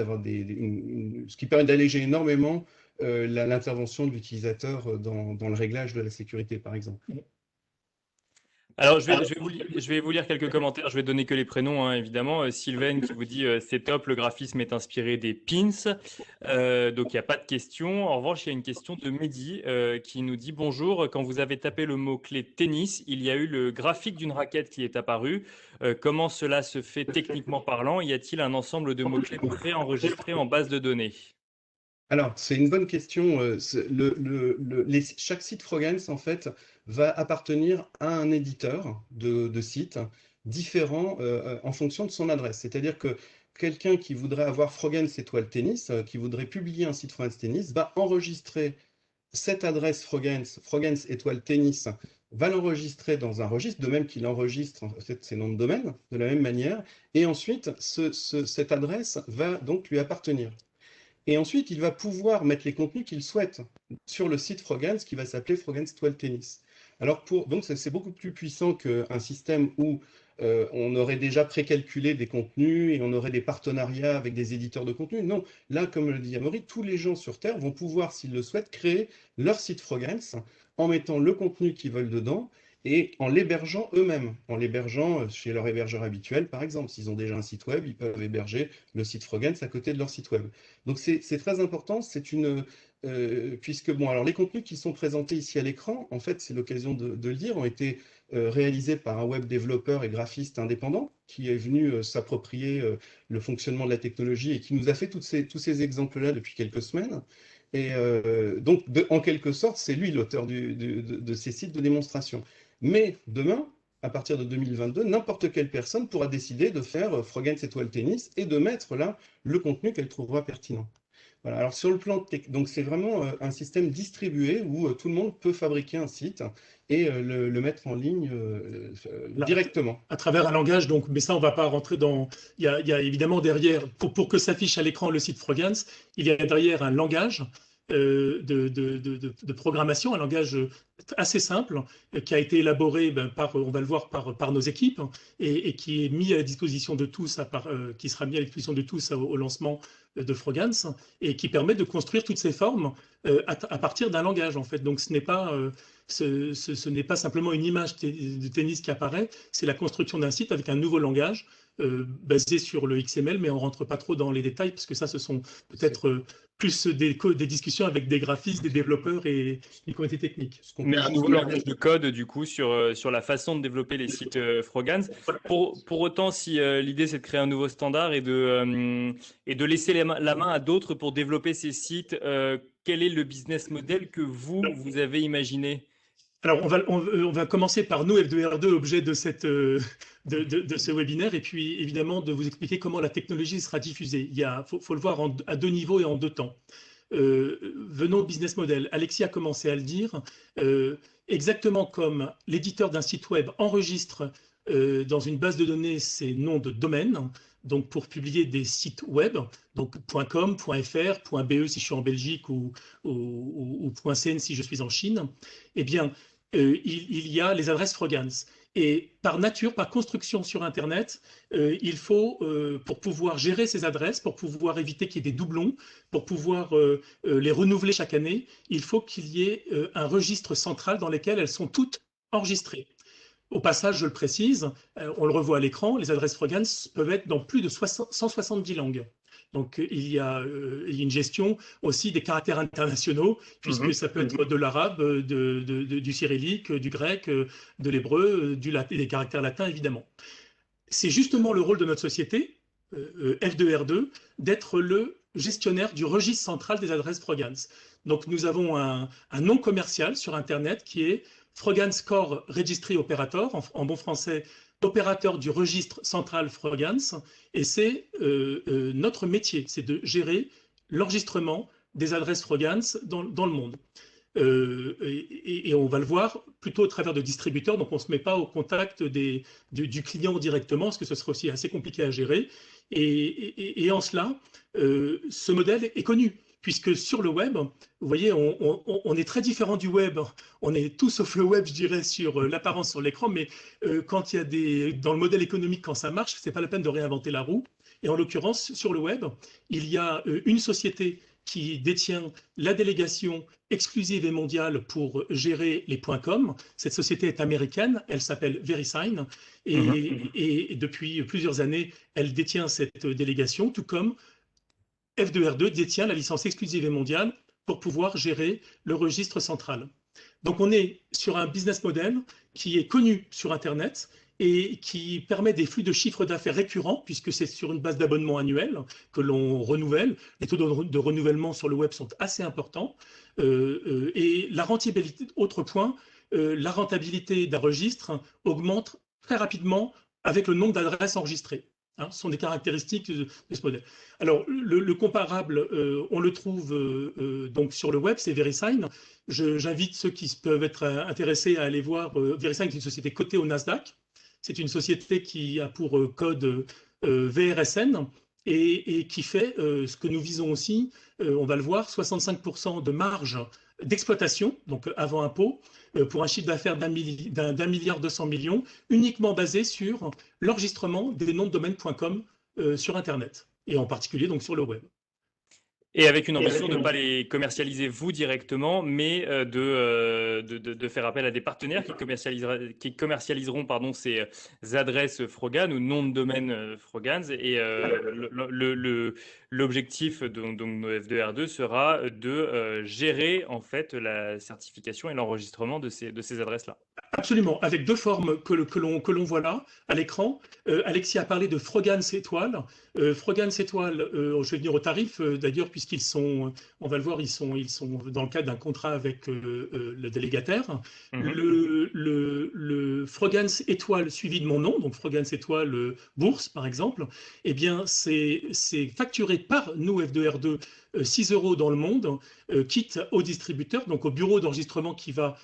d'alléger énormément l'intervention de l'utilisateur dans le réglage de la sécurité, par exemple. Alors, je vais vous lire quelques commentaires. Je vais donner que les prénoms, hein, évidemment. Sylvain qui vous dit c'est top, le graphisme est inspiré des pins. Donc, il n'y a pas de question. En revanche, il y a une question de Mehdi qui nous dit bonjour. Quand vous avez tapé le mot-clé tennis, il y a eu le graphique d'une raquette qui est apparu. Comment cela se fait techniquement parlant? Y a-t-il un ensemble de mots-clés préenregistrés en base de données? Alors, c'est une bonne question. Chaque site Frogance, en fait, va appartenir à un éditeur de site différent en fonction de son adresse. C'est-à-dire que quelqu'un qui voudrait avoir Frogance étoile tennis, qui voudrait publier un site Frogance tennis, va enregistrer cette adresse Frogance étoile tennis, va l'enregistrer dans un registre, de même qu'il enregistre ses noms de domaine, de la même manière, et ensuite, cette adresse va donc lui appartenir. Et ensuite, il va pouvoir mettre les contenus qu'il souhaite sur le site Frogance qui va s'appeler Frogance Étoile Tennis. Alors donc c'est beaucoup plus puissant qu'un système où on aurait déjà précalculé des contenus et on aurait des partenariats avec des éditeurs de contenu. Non, là, comme le dit Amaury, tous les gens sur Terre vont pouvoir, s'ils le souhaitent, créer leur site Frogance en mettant le contenu qu'ils veulent dedans et en l'hébergeant eux-mêmes, en l'hébergeant chez leur hébergeur habituel, par exemple. S'ils ont déjà un site web, ils peuvent héberger le site Frogance à côté de leur site web. Donc c'est très important, puisque bon, alors les contenus qui sont présentés ici à l'écran, en fait, c'est l'occasion de le dire, ont été réalisés par un web développeur et graphiste indépendant qui est venu s'approprier le fonctionnement de la technologie et qui nous a fait tous ces exemples-là depuis quelques semaines. Et donc, en quelque sorte, c'est lui l'auteur de ces sites de démonstration. Mais demain, à partir de 2022, n'importe quelle personne pourra décider de faire Frogance étoile tennis et de mettre là le contenu qu'elle trouvera pertinent. Voilà. Alors sur le plan donc c'est vraiment un système distribué où tout le monde peut fabriquer un site et le mettre en ligne directement. À travers un langage, donc, mais ça, on ne va pas rentrer dans. Il y a évidemment derrière, pour que s'affiche à l'écran le site Frogance, il y a derrière un langage de programmation, un langage assez simple qui a été élaboré on va le voir, par nos équipes et qui est mis à la disposition de tous, qui sera mis à la disposition de tous au lancement de Frogance et qui permet de construire toutes ces formes à partir d'un langage en fait. Donc ce n'est pas simplement une image de tennis qui apparaît, c'est la construction d'un site avec un nouveau langage basé sur le XML, mais on ne rentre pas trop dans les détails parce que ça, ce sont peut-être plus des discussions avec des graphistes, des développeurs et des comités techniques. Mais un nouveau langage de code, du coup, sur la façon de développer les sites Frogance. Pour autant, si l'idée, c'est de créer un nouveau standard et de laisser la main à d'autres pour développer ces sites, quel est le business model que vous avez imaginé? Alors, on va commencer par nous, F2R2, objet de ce webinaire, et puis évidemment de vous expliquer comment la technologie sera diffusée. Faut le voir à deux niveaux et en deux temps. Venons au business model. Alexis a commencé à le dire. Exactement comme l'éditeur d'un site web enregistre dans une base de données ses noms de domaine, donc pour publier des sites web, donc .com, .fr, .be si je suis en Belgique ou .cn si je suis en Chine, eh bien, il y a les adresses Frogance. Et par nature, par construction sur Internet, il faut, pour pouvoir gérer ces adresses, pour pouvoir éviter qu'il y ait des doublons, pour pouvoir les renouveler chaque année, il faut qu'il y ait un registre central dans lequel elles sont toutes enregistrées. Au passage, je le précise, on le revoit à l'écran, les adresses Frogance peuvent être dans plus de 170 langues. Donc, il y a une gestion aussi des caractères internationaux, puisque ça peut être de l'arabe, du cyrillique, du grec, de l'hébreu, des caractères latins, évidemment. C'est justement le rôle de notre société, F2R2, d'être le gestionnaire du registre central des adresses Frogance. Donc, nous avons un nom commercial sur Internet qui est Frogance Core Registry Operator, en bon français, opérateur du registre central Frogance, et c'est notre métier, c'est de gérer l'enregistrement des adresses Frogance dans le monde. Et on va le voir plutôt au travers de distributeurs, donc on ne se met pas au contact du client directement, parce que ce serait aussi assez compliqué à gérer. Et en cela, ce modèle est connu, puisque sur le web, vous voyez, on est très différent du web. On est tout sauf le web, je dirais, sur l'apparence sur l'écran, mais quand il y a dans le modèle économique, quand ça marche, ce n'est pas la peine de réinventer la roue. Et en l'occurrence, sur le web, il y a une société qui détient la délégation exclusive et mondiale pour gérer les .com. Cette société est américaine, elle s'appelle VeriSign, et depuis plusieurs années, elle détient cette délégation, tout comme F2R2 détient la licence exclusive et mondiale pour pouvoir gérer le registre central. Donc on est sur un business model qui est connu sur Internet et qui permet des flux de chiffre d'affaires récurrents, puisque c'est sur une base d'abonnement annuel que l'on renouvelle. Les taux de renouvellement sur le web sont assez importants. Et la rentabilité, autre point, la rentabilité d'un registre augmente très rapidement avec le nombre d'adresses enregistrées. Ce sont des caractéristiques de ce modèle. Alors, le comparable, on le trouve donc sur le web, c'est VeriSign. J'invite ceux qui peuvent être intéressés à aller voir. VeriSign est une société cotée au Nasdaq. C'est une société qui a pour code VRSN et qui fait ce que nous visons aussi, on va le voir, 65% de marge d'exploitation, donc avant impôt, pour un chiffre d'affaires d'1,2 milliard, uniquement basé sur l'enregistrement des noms de domaine.com sur Internet, et en particulier donc sur le web. Et avec une ambition de ne pas les commercialiser vous directement, mais de faire appel à des partenaires qui commercialiseront ces adresses Frogane ou noms de domaine Frogans. Et l'objectif de F2R2 sera de gérer en fait la certification et l'enregistrement de ces adresses-là. Absolument, avec deux formes que l'on voit là à l'écran. Alexis a parlé de Frogance Étoile. Frogance Étoile, je vais venir au tarif d'ailleurs, puisqu'ils sont, on va le voir, ils sont dans le cadre d'un contrat avec le délégataire. Le Frogance Étoile suivi de mon nom, donc Frogance Étoile Bourse par exemple, eh bien c'est facturé par nous F2R2 6 € dans le monde, quitte au distributeur, donc au bureau d'enregistrement qui va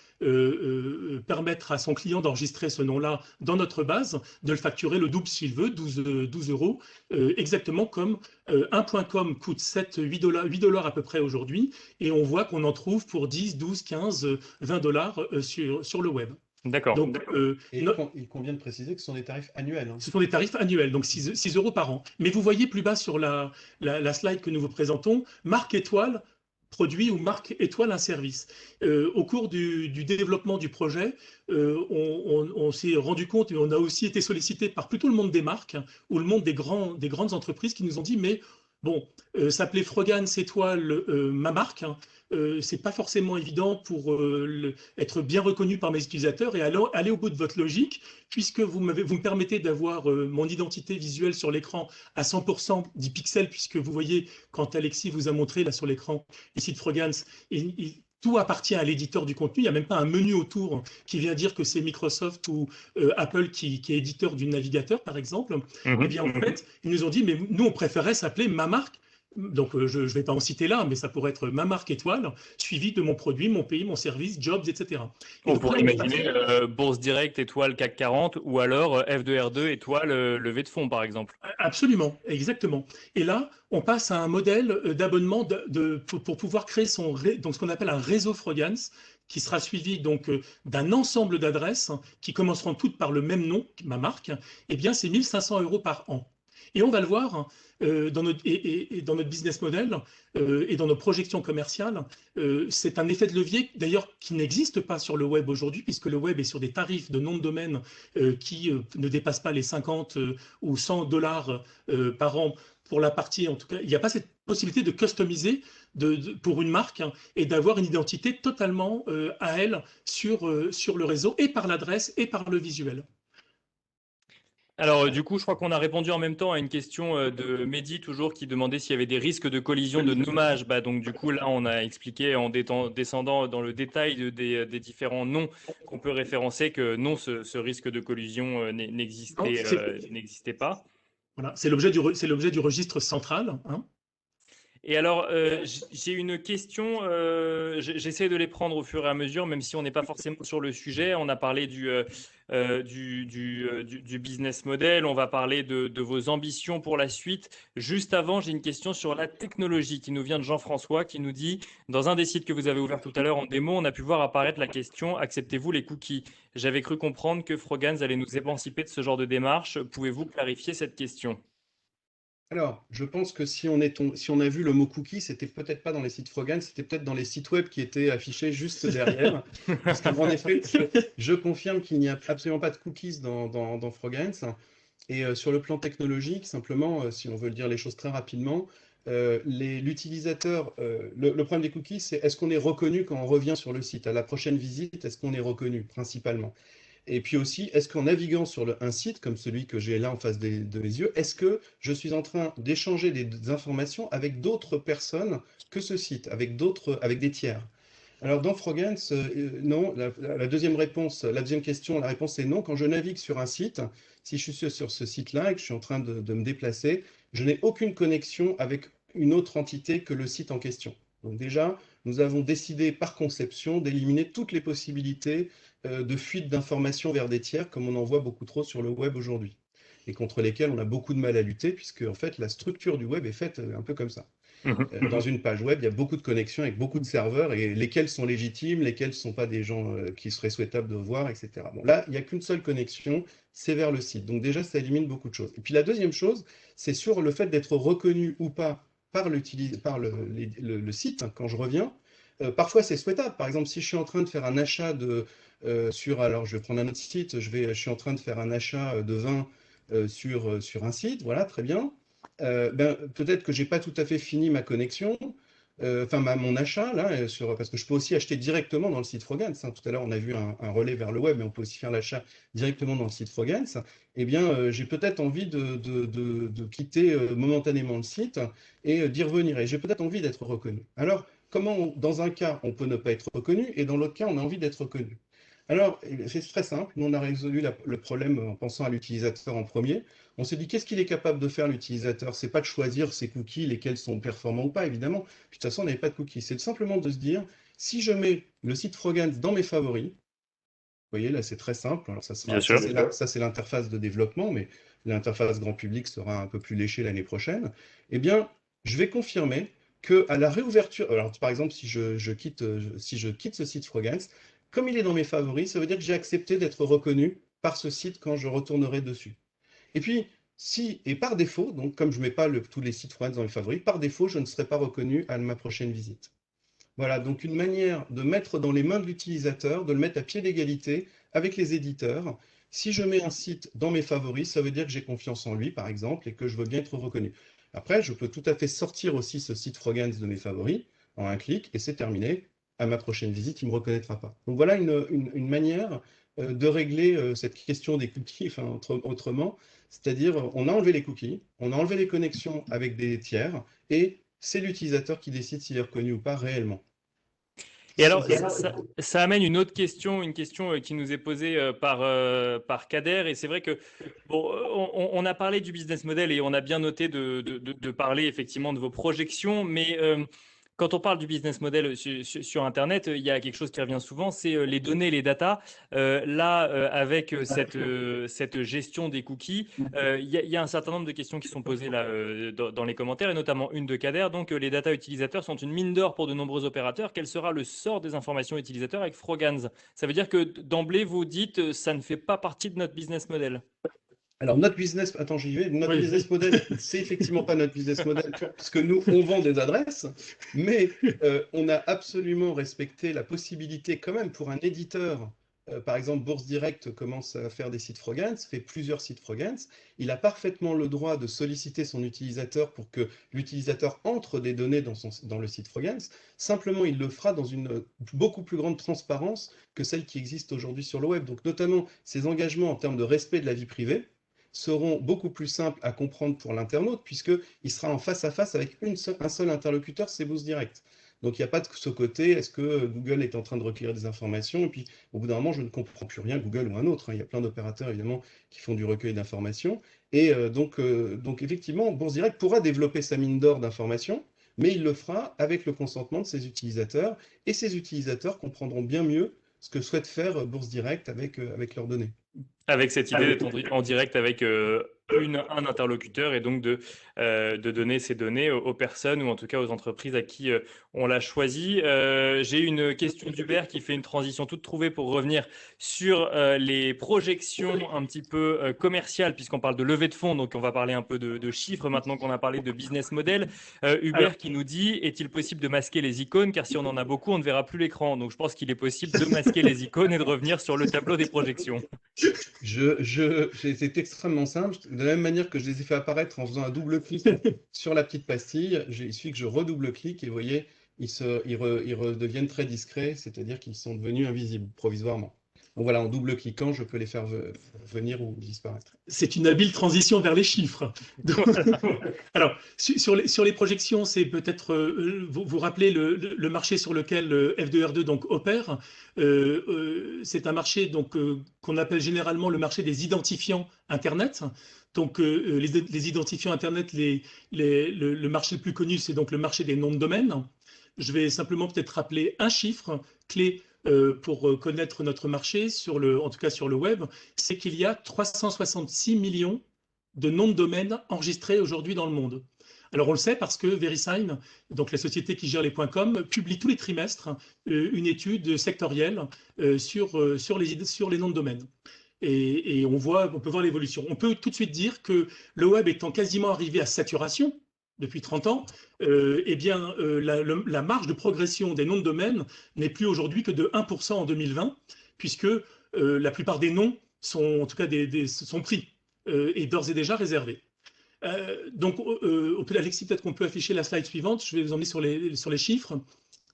permettre à son client d'enregistrer ce nom-là dans notre base, de le facturer le double s'il veut, 12 €, exactement comme un .com coûte 8 $ à peu près aujourd'hui, et on voit qu'on en trouve pour 10, 12, 15, 20 $ sur le web. D'accord. Donc, il convient de préciser que ce sont des tarifs annuels. Ce sont des tarifs annuels, donc 6 € par an. Mais vous voyez plus bas sur la slide que nous vous présentons, marque étoile, produit ou marque étoile, un service. Au cours du développement du projet, on s'est rendu compte et on a aussi été sollicité par plutôt le monde des marques ou le monde des grandes entreprises qui nous ont dit mais bon, s'appeler Frogance Étoile, ma marque, c'est pas forcément évident pour être bien reconnu par mes utilisateurs, et alors aller au bout de votre logique, puisque vous me permettez d'avoir mon identité visuelle sur l'écran à 100% 10 pixels, puisque vous voyez, quand Alexis vous a montré là sur l'écran ici de Frogance, tout appartient à l'éditeur du contenu. Il n'y a même pas un menu autour qui vient dire que c'est Microsoft ou Apple qui est éditeur du navigateur, par exemple. Eh bien, en fait, ils nous ont dit, mais nous, on préférait s'appeler ma marque. Donc, je ne vais pas en citer là, mais ça pourrait être ma marque étoile, suivi de mon produit, mon pays, mon service, jobs, etc. On pourrait imaginer Bourse Direct étoile CAC 40 ou alors F2R2 étoile levée de fonds, par exemple. Absolument, exactement. Et là, on passe à un modèle d'abonnement pour pouvoir créer donc ce qu'on appelle un réseau Frogance, qui sera suivi donc d'un ensemble d'adresses qui commenceront toutes par le même nom, ma marque, eh bien c'est 1 500 € par an. Et on va le voir dans notre business model et dans nos projections commerciales, c'est un effet de levier d'ailleurs qui n'existe pas sur le web aujourd'hui, puisque le web est sur des tarifs de nom de domaine qui ne dépassent pas les 50 ou 100 dollars par an pour la partie, en tout cas, il n'y a pas cette possibilité de customiser pour une marque et d'avoir une identité totalement à elle sur le réseau et par l'adresse et par le visuel. Alors, du coup, je crois qu'on a répondu en même temps à une question de Mehdi, toujours, qui demandait s'il y avait des risques de collision de nommage. Donc, du coup, là, on a expliqué en descendant dans le détail des différents noms qu'on peut référencer que non, ce risque de collision n'existait pas. Voilà, c'est l'objet du registre central. Hein. Et alors, j'ai une question, j'essaie de les prendre au fur et à mesure, même si on n'est pas forcément sur le sujet. On a parlé du business model, on va parler de vos ambitions pour la suite. Juste avant, j'ai une question sur la technologie qui nous vient de Jean-François, qui nous dit, dans un des sites que vous avez ouvert tout à l'heure en démo, on a pu voir apparaître la question, acceptez-vous les cookies? J'avais cru comprendre que Frogans allait nous émanciper de ce genre de démarche. Pouvez-vous clarifier cette question? Alors, je pense que si on a vu le mot cookie, c'était peut-être pas dans les sites Frogans, c'était peut-être dans les sites web qui étaient affichés juste derrière. Parce qu'en effet, je confirme qu'il n'y a absolument pas de cookies dans Frogans. Et sur le plan technologique, simplement, si on veut dire les choses très rapidement, l'utilisateur, le problème des cookies, c'est est-ce qu'on est reconnu quand on revient sur le site? À la prochaine visite, est-ce qu'on est reconnu, principalement? Et puis aussi, est-ce qu'en naviguant sur un site comme celui que j'ai là en face de mes yeux, est-ce que je suis en train d'échanger des informations avec d'autres personnes que ce site, avec des tiers? Alors dans Frogans, non. La deuxième question, la réponse est non. Quand je navigue sur un site, si je suis sur ce site-là et que je suis en train de me déplacer, je n'ai aucune connexion avec une autre entité que le site en question. Donc déjà, nous avons décidé par conception d'éliminer toutes les possibilités de fuite d'informations vers des tiers, comme on en voit beaucoup trop sur le web aujourd'hui, et contre lesquels on a beaucoup de mal à lutter, puisque en fait la structure du web est faite un peu comme ça. Dans une page web, il y a beaucoup de connexions avec beaucoup de serveurs, et lesquels sont légitimes, lesquels ne sont pas des gens qui seraient souhaitables de voir, etc. Bon, là, il n'y a qu'une seule connexion, c'est vers le site. Donc déjà, ça élimine beaucoup de choses. Et puis la deuxième chose, c'est sur le fait d'être reconnu ou pas par le site, hein, quand je reviens. Parfois, c'est souhaitable. Par exemple, si je suis en train de faire un achat alors je vais prendre un autre site, je suis en train de faire un achat de vin sur un site, voilà, très bien. Peut-être que j'ai pas tout à fait fini ma connexion, mon achat là, parce que je peux aussi acheter directement dans le site Frogans. Hein. Tout à l'heure, on a vu un relais vers le web, mais on peut aussi faire l'achat directement dans le site Frogans. Eh bien, j'ai peut-être envie de quitter momentanément le site et d'y revenir. Et j'ai peut-être envie d'être reconnu. Alors, dans un cas, on peut ne pas être reconnu, et dans l'autre cas, on a envie d'être reconnu. Alors, c'est très simple. Nous, on a résolu le problème en pensant à l'utilisateur en premier. On s'est dit, qu'est-ce qu'il est capable de faire, l'utilisateur? C'est pas de choisir ses cookies, lesquels sont performants ou pas, évidemment. Puis, de toute façon, on n'avait pas de cookies. C'est simplement de se dire, si je mets le site Frogans dans mes favoris, vous voyez, là, c'est très simple. Alors, ça, c'est l'interface de développement, mais l'interface grand public sera un peu plus léchée l'année prochaine. Eh bien, je vais confirmer qu'à la réouverture, alors par exemple, si je quitte ce site Frogans, comme il est dans mes favoris, ça veut dire que j'ai accepté d'être reconnu par ce site quand je retournerai dessus. Et puis, et par défaut, donc comme je ne mets pas tous les sites Frogans dans mes favoris, par défaut, je ne serai pas reconnu à ma prochaine visite. Voilà, donc une manière de mettre dans les mains de l'utilisateur, de le mettre à pied d'égalité avec les éditeurs. Si je mets un site dans mes favoris, ça veut dire que j'ai confiance en lui, par exemple, et que je veux bien être reconnu. Après, je peux tout à fait sortir aussi ce site Frogans de mes favoris en un clic, et c'est terminé. À ma prochaine visite, il ne me reconnaîtra pas. Donc voilà une manière de régler cette question des cookies, autrement. C'est-à-dire, on a enlevé les cookies, on a enlevé les connexions avec des tiers, et c'est l'utilisateur qui décide s'il est reconnu ou pas réellement. Et alors, ça amène une autre question, qui nous est posée par Kader. Et c'est vrai que, bon, on a parlé du business model et on a bien noté de parler effectivement de vos projections, mais Quand on parle du business model sur Internet, il y a quelque chose qui revient souvent, c'est les données, les data. Avec cette gestion des cookies, il y a un certain nombre de questions qui sont posées là dans les commentaires, et notamment une de Kader. Donc, les data utilisateurs sont une mine d'or pour de nombreux opérateurs. Quel sera le sort des informations utilisateurs avec Frogans? Ça veut dire que d'emblée, vous dites ça ne fait pas partie de notre business model. Alors, notre business, attends, j'y vais. Notre Oui. business model, c'est effectivement pas notre business model, parce que nous, on vend des adresses, mais on a absolument respecté la possibilité, quand même, pour un éditeur. Par exemple, Bourse Direct commence à faire des sites Frogans, fait plusieurs sites Frogans. Il a parfaitement le droit de solliciter son utilisateur pour que l'utilisateur entre des données dans le site Frogans. Simplement, il le fera dans une beaucoup plus grande transparence que celle qui existe aujourd'hui sur le web. Donc, notamment, ses engagements en termes de respect de la vie privée seront beaucoup plus simples à comprendre pour l'internaute, puisqu'il sera en face à face avec un seul interlocuteur, c'est Bourse Direct. Donc il n'y a pas de ce côté, est-ce que Google est en train de recueillir des informations, et puis au bout d'un moment, je ne comprends plus rien, Google ou un autre. Il y a plein d'opérateurs, évidemment, qui font du recueil d'informations. Et donc effectivement, Bourse Direct pourra développer sa mine d'or d'informations, mais il le fera avec le consentement de ses utilisateurs, et ses utilisateurs comprendront bien mieux ce que souhaite faire Bourse Direct avec leurs données. Avec cette idée d'être en direct avec un interlocuteur, et donc de donner ces données aux personnes, ou en tout cas aux entreprises à qui on l'a choisi. J'ai une question d'Hubert qui fait une transition toute trouvée pour revenir sur les projections un petit peu commerciales, puisqu'on parle de levée de fonds, donc on va parler un peu de chiffres maintenant qu'on a parlé de business model. Hubert qui nous dit, est-il possible de masquer les icônes, car si on en a beaucoup, on ne verra plus l'écran. Donc je pense qu'il est possible de masquer les icônes et de revenir sur le tableau des projections. C'est extrêmement simple. De la même manière que je les ai fait apparaître en faisant un double-clic sur la petite pastille, il suffit que je redouble-clique et vous voyez, ils redeviennent très discrets, c'est-à-dire qu'ils sont devenus invisibles provisoirement. Donc voilà, en double-cliquant, je peux les faire venir ou disparaître. C'est une habile transition vers les chiffres. Donc, alors, sur les projections, c'est peut-être, vous rappelez le marché sur lequel F2R2 donc, opère. C'est un marché donc, qu'on appelle généralement le marché des identifiants Internet. Donc, les identifiants Internet, le marché le plus connu, c'est donc le marché des noms de domaine. Je vais simplement peut-être rappeler un chiffre clé pour connaître notre marché, en tout cas sur le web, c'est qu'il y a 366 millions de noms de domaine enregistrés aujourd'hui dans le monde. Alors on le sait parce que VeriSign, donc la société qui gère les .com, publie tous les trimestres une étude sectorielle sur les noms de domaine. Et on peut voir l'évolution. On peut tout de suite dire que le web étant quasiment arrivé à saturation, depuis 30 ans, la marge de progression des noms de domaine n'est plus aujourd'hui que de 1% en 2020, puisque la plupart des noms sont, en tout cas, sont pris et d'ores et déjà réservés. Donc, Alexis, peut-être qu'on peut afficher la slide suivante. Je vais vous emmener sur les chiffres.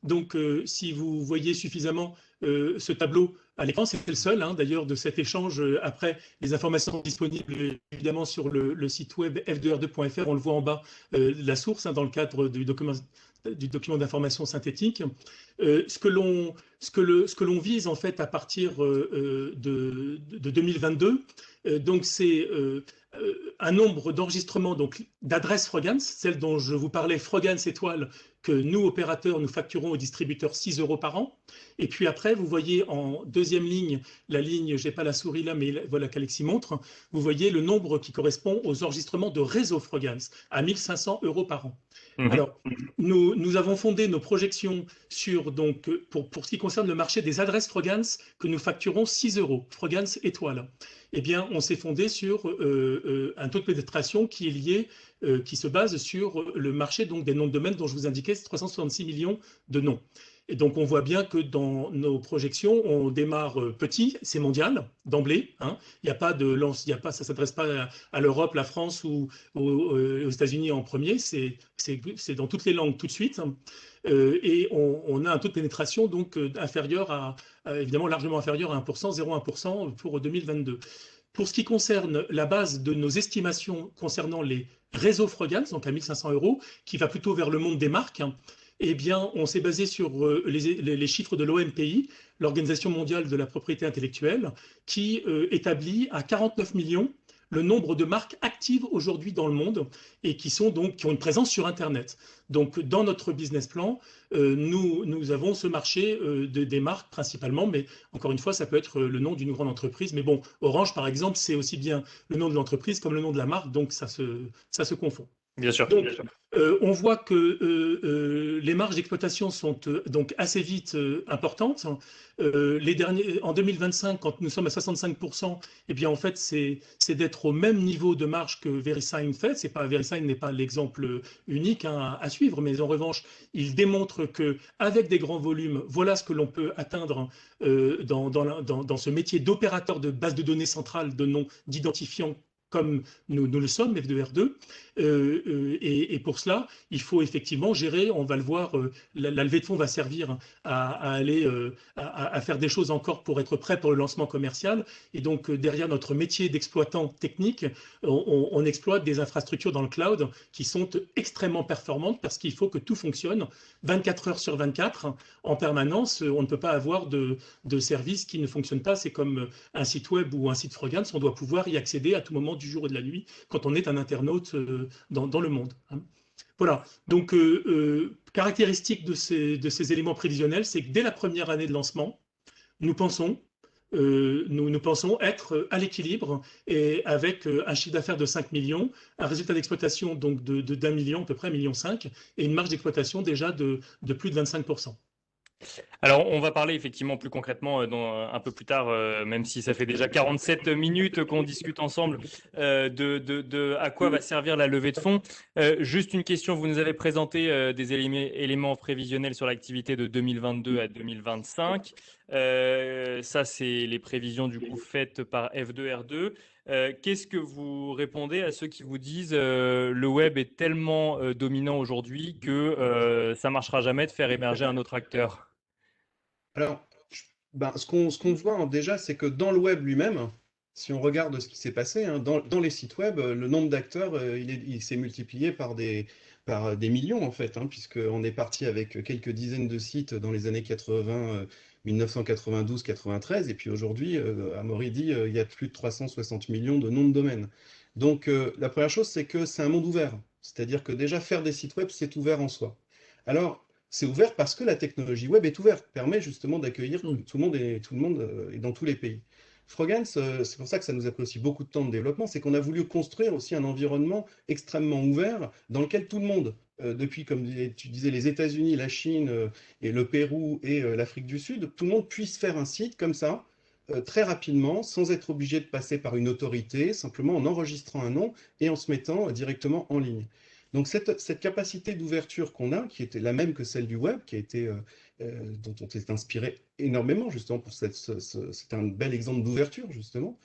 Donc, si vous voyez suffisamment ce tableau à l'écran, c'est le seul d'ailleurs de cet échange. Après, les informations sont disponibles évidemment sur le site web f2r2.fr. On le voit en bas la source dans le cadre du document d'information synthétique. Ce que l'on vise en fait à partir de 2022, donc c'est un nombre d'enregistrements d'adresses Frogans, celle dont je vous parlais, Frogans étoile, que nous, opérateurs, nous facturons aux distributeurs 6 € par an. Et puis après, vous voyez en deuxième ligne, la ligne, je n'ai pas la souris là, mais voilà qu'Alexis montre, vous voyez le nombre qui correspond aux enregistrements de réseau Frogans, à 1 500 € par an. Alors, nous avons fondé nos projections sur, donc, pour ce qui concerne le marché des adresses Frogans, que nous facturons 6 €, Frogans étoile. Eh bien, on s'est fondé sur un taux de pénétration qui est lié, qui se base sur le marché donc, des noms de domaine dont je vous indiquais, 366 millions de noms. Et donc, on voit bien que dans nos projections, on démarre petit, c'est mondial, d'emblée. Il n'y a pas ça ne s'adresse pas à l'Europe, la France ou aux États-Unis en premier, c'est dans toutes les langues tout de suite. Et on a un taux de pénétration donc inférieur évidemment largement inférieur à 1%, 0,1% pour 2022. Pour ce qui concerne la base de nos estimations concernant les réseaux Frogans, donc à 1 500 €, qui va plutôt vers le monde des marques, eh bien, on s'est basé sur les chiffres de l'OMPI, l'Organisation mondiale de la propriété intellectuelle, qui établit à 49 millions le nombre de marques actives aujourd'hui dans le monde et qui ont une présence sur Internet. Donc, dans notre business plan, nous avons ce marché des marques principalement, mais encore une fois, ça peut être le nom d'une grande entreprise. Mais bon, Orange, par exemple, c'est aussi bien le nom de l'entreprise comme le nom de la marque, donc ça se confond. Bien sûr. Donc, on voit que les marges d'exploitation sont donc assez vite importantes. En 2025, quand nous sommes à 65%, eh bien, en fait, c'est d'être au même niveau de marge que VeriSign fait. VeriSign n'est pas l'exemple unique à suivre, mais en revanche, il démontre qu'avec des grands volumes, voilà ce que l'on peut atteindre dans ce métier d'opérateur de base de données centrale de noms d'identifiants comme nous le sommes, F2R2. Et pour cela, il faut effectivement gérer, on va le voir, la levée de fonds va servir à aller à faire des choses encore pour être prêt pour le lancement commercial. Et donc, derrière notre métier d'exploitant technique, on exploite des infrastructures dans le cloud qui sont extrêmement performantes parce qu'il faut que tout fonctionne 24 heures sur 24 en permanence. On ne peut pas avoir de service qui ne fonctionne pas. C'est comme un site web ou un site Frogans, on doit pouvoir y accéder à tout moment du jour et de la nuit quand on est un internaute dans le monde. Voilà. Donc, caractéristique de ces éléments prévisionnels, c'est que dès la première année de lancement, nous pensons être à l'équilibre et avec un chiffre d'affaires de 5 millions, un résultat d'exploitation donc d'1 million, à peu près 1,5 million, et une marge d'exploitation déjà de plus de 25%. Alors, on va parler effectivement plus concrètement un peu plus tard, même si ça fait déjà 47 minutes qu'on discute ensemble de à quoi va servir la levée de fonds. Juste une question, vous nous avez présenté des éléments prévisionnels sur l'activité de 2022 à 2025. Ça, c'est les prévisions du coup faites par F2R2. Qu'est-ce que vous répondez à ceux qui vous disent le web est tellement dominant aujourd'hui que ça marchera jamais de faire émerger un autre acteur? Alors, ce qu'on voit déjà, c'est que dans le web lui-même, si on regarde ce qui s'est passé, hein, dans les sites web, le nombre d'acteurs, il s'est multiplié par des millions, en fait, hein, puisqu'on est parti avec quelques dizaines de sites dans les années 80, 1992-93, et puis aujourd'hui, Amaury dit, il y a plus de 360 millions de noms de domaines. Donc, la première chose, c'est que c'est un monde ouvert. C'est-à-dire que déjà, faire des sites web, c'est ouvert en soi. Alors, c'est ouvert parce que la technologie web est ouverte, permet justement d'accueillir tout le monde et dans tous les pays. Frogans, c'est pour ça que ça nous a pris aussi beaucoup de temps de développement, c'est qu'on a voulu construire aussi un environnement extrêmement ouvert dans lequel tout le monde, depuis, comme tu disais, les États-Unis, la Chine et le Pérou et l'Afrique du Sud, tout le monde puisse faire un site comme ça, très rapidement, sans être obligé de passer par une autorité, simplement en enregistrant un nom et en se mettant directement en ligne. Donc cette capacité d'ouverture qu'on a, qui était la même que celle du web, dont on s'est inspiré énormément justement pour c'est un bel exemple d'ouverture justement,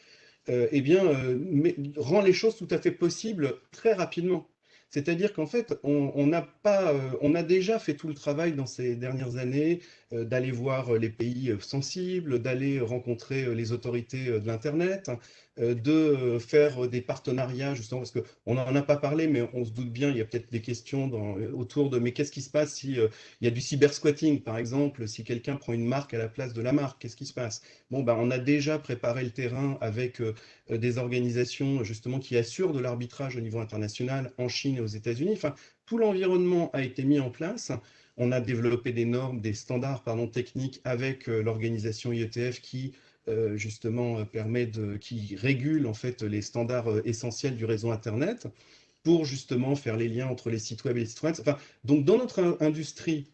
rend les choses tout à fait possibles très rapidement. C'est-à-dire qu'en fait, on a déjà fait tout le travail dans ces dernières années d'aller voir les pays sensibles, d'aller rencontrer les autorités de l'Internet, de faire des partenariats, justement, parce qu'on n'en a pas parlé, mais on se doute bien, il y a peut-être des questions autour de mais qu'est-ce qui se passe si il y a du cybersquatting, par exemple, si quelqu'un prend une marque à la place de la marque, qu'est-ce qui se passe? Bon, on a déjà préparé le terrain avec des organisations justement qui assurent de l'arbitrage au niveau international en Chine et aux États-Unis. Enfin, tout l'environnement a été mis en place. On a développé des normes, des standards techniques avec l'organisation IETF qui justement qui régule en fait les standards essentiels du réseau Internet pour justement faire les liens entre les sites web et les sites web. Enfin, donc dans notre industrie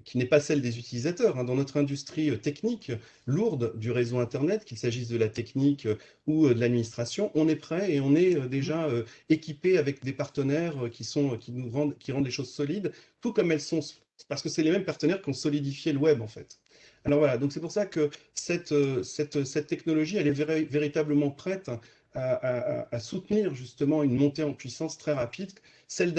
qui n'est pas celle des utilisateurs, hein, dans notre industrie technique lourde du réseau Internet, qu'il s'agisse de la technique ou de l'administration, on est prêt et on est déjà équipé avec des partenaires qui rendent les choses solides, tout comme elles sont, parce que c'est les mêmes partenaires qui ont solidifié le web en fait. Alors voilà, donc c'est pour ça que cette technologie, elle est véritablement prête à soutenir justement une montée en puissance très rapide. Celle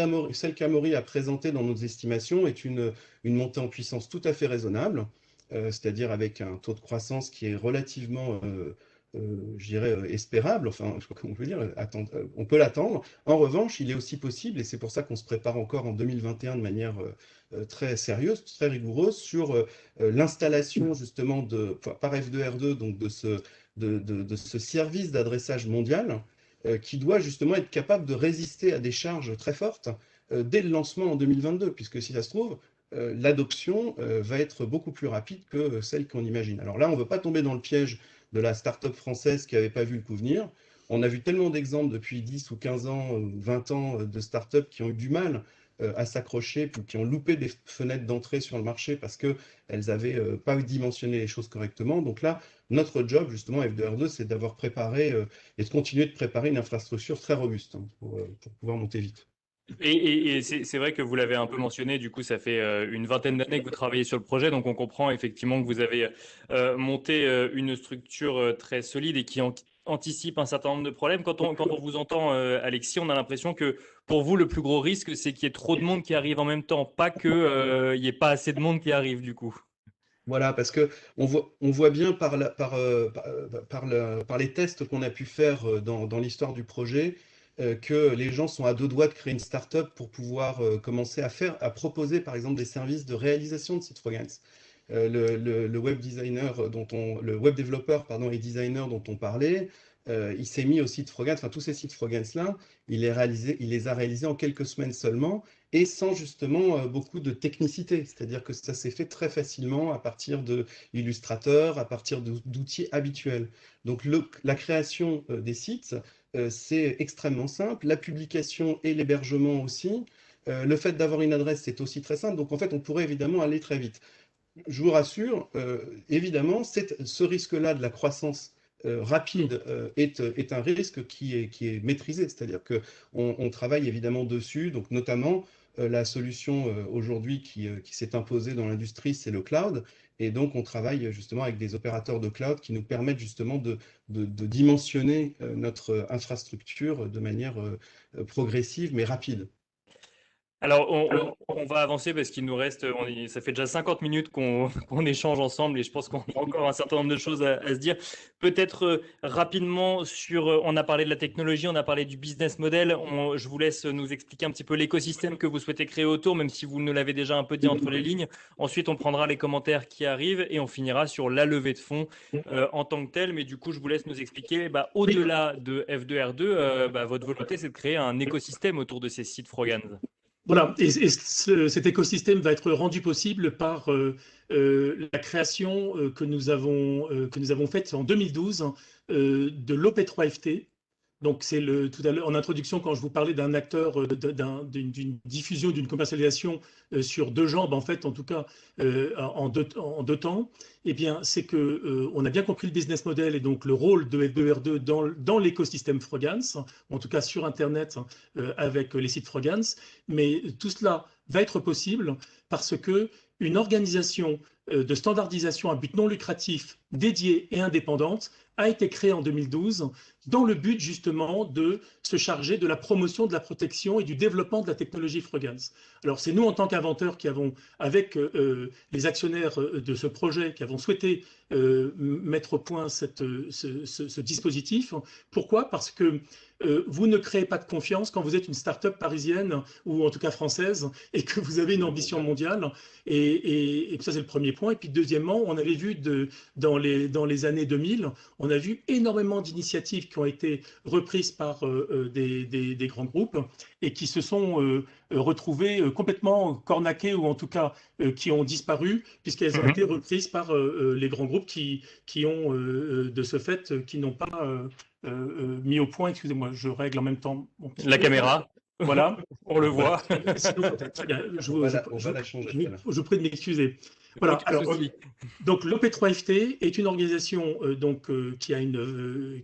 qu'Amaury a présentée dans nos estimations est une montée en puissance tout à fait raisonnable, c'est-à-dire avec un taux de croissance qui est relativement, je dirais, espérable, enfin, je sais pas comment on peut dire, on peut l'attendre. En revanche, il est aussi possible, et c'est pour ça qu'on se prépare encore en 2021 de manière très sérieuse, très rigoureuse, sur l'installation justement par F2R2, donc de ce service d'adressage mondial qui doit justement être capable de résister à des charges très fortes dès le lancement en 2022, puisque si ça se trouve, l'adoption va être beaucoup plus rapide que celle qu'on imagine. Alors là, on ne veut pas tomber dans le piège de la start-up française qui n'avait pas vu le coup venir. On a vu tellement d'exemples depuis 10 ou 15 ans, 20 ans de start-up qui ont eu du mal à s'accrocher, puis qui ont loupé des fenêtres d'entrée sur le marché parce qu'elles n'avaient pas dimensionné les choses correctement. Donc là, notre job, justement, F2R2, c'est d'avoir préparé et de continuer de préparer une infrastructure très robuste pour pouvoir monter vite. Et c'est vrai que vous l'avez un peu mentionné, du coup, ça fait une vingtaine d'années que vous travaillez sur le projet, donc on comprend effectivement que vous avez monté une structure très solide et qui anticipe un certain nombre de problèmes. Quand on vous entend, Alexis, on a l'impression que pour vous, le plus gros risque, c'est qu'il y ait trop de monde qui arrive en même temps, pas qu'il n'y ait pas assez de monde qui arrive, du coup. Voilà, parce que on voit bien par les tests qu'on a pu faire dans l'histoire du projet que les gens sont à deux doigts de créer une start-up pour pouvoir commencer à proposer par exemple des services de réalisation de sites Frogance. Le web designer le web développeur pardon, et designer dont on parlait, il s'est mis au site Frogance, enfin tous ces sites Frogance-là, il les a réalisés en quelques semaines seulement et sans justement beaucoup de technicité. C'est-à-dire que ça s'est fait très facilement à partir de Illustrator, à partir d'outils habituels. Donc la création des sites, c'est extrêmement simple. La publication et l'hébergement aussi. Le fait d'avoir une adresse, c'est aussi très simple. Donc en fait, on pourrait évidemment aller très vite. Je vous rassure, évidemment, ce risque-là de la croissance rapide est un risque qui est maîtrisé. C'est-à-dire qu'on travaille évidemment dessus, donc notamment la solution aujourd'hui qui s'est imposée dans l'industrie, c'est le cloud. Et donc, on travaille justement avec des opérateurs de cloud qui nous permettent justement de dimensionner notre infrastructure de manière progressive mais rapide. Alors, on va avancer parce qu'il nous reste, ça fait déjà 50 minutes qu'on échange ensemble et je pense qu'on a encore un certain nombre de choses à se dire. Peut-être rapidement on a parlé de la technologie, on a parlé du business model. Je vous laisse nous expliquer un petit peu l'écosystème que vous souhaitez créer autour, même si vous nous l'avez déjà un peu dit entre les lignes. Ensuite, on prendra les commentaires qui arrivent et on finira sur la levée de fonds en tant que telle. Mais du coup, je vous laisse nous expliquer, au-delà de F2R2, votre volonté, c'est de créer un écosystème autour de ces sites Frogans. Voilà, et cet écosystème va être rendu possible par la création que nous avons faite en 2012 de l'OP3FT. Donc, c'est tout à l'heure en introduction, quand je vous parlais d'un acteur, d'une diffusion, d'une commercialisation sur deux jambes, en fait, en tout cas en deux temps, eh bien, c'est que on a bien compris le business model et donc le rôle de F2R2 dans l'écosystème Frogance, en tout cas sur Internet avec les sites Frogance. Mais tout cela va être possible parce que une organisation de standardisation à but non lucratif dédiée et indépendante a été créée en 2012 dans le but justement de se charger de la promotion, de la protection et du développement de la technologie Frogance. Alors c'est nous en tant qu'inventeurs qui avons, avec les actionnaires de ce projet, qui avons souhaité mettre au point ce dispositif. Pourquoi? Parce que vous ne créez pas de confiance quand vous êtes une start-up parisienne ou en tout cas française et que vous avez une ambition mondiale. Et ça, c'est le premier point. Et puis, deuxièmement, on avait vu dans les années 2000, on a vu énormément d'initiatives qui ont été reprises par des grands groupes et qui se sont retrouvées complètement cornaquées ou en tout cas qui ont disparu puisqu'elles ont été reprises par les grands groupes qui ont, de ce fait, qui n'ont pas mis au point, excusez-moi, je règle en même temps. La caméra. Voilà. On le voit. Sinon, très bien. Je vous prie de m'excuser. Voilà. Alors, donc l'OP3FT est une organisation qui a une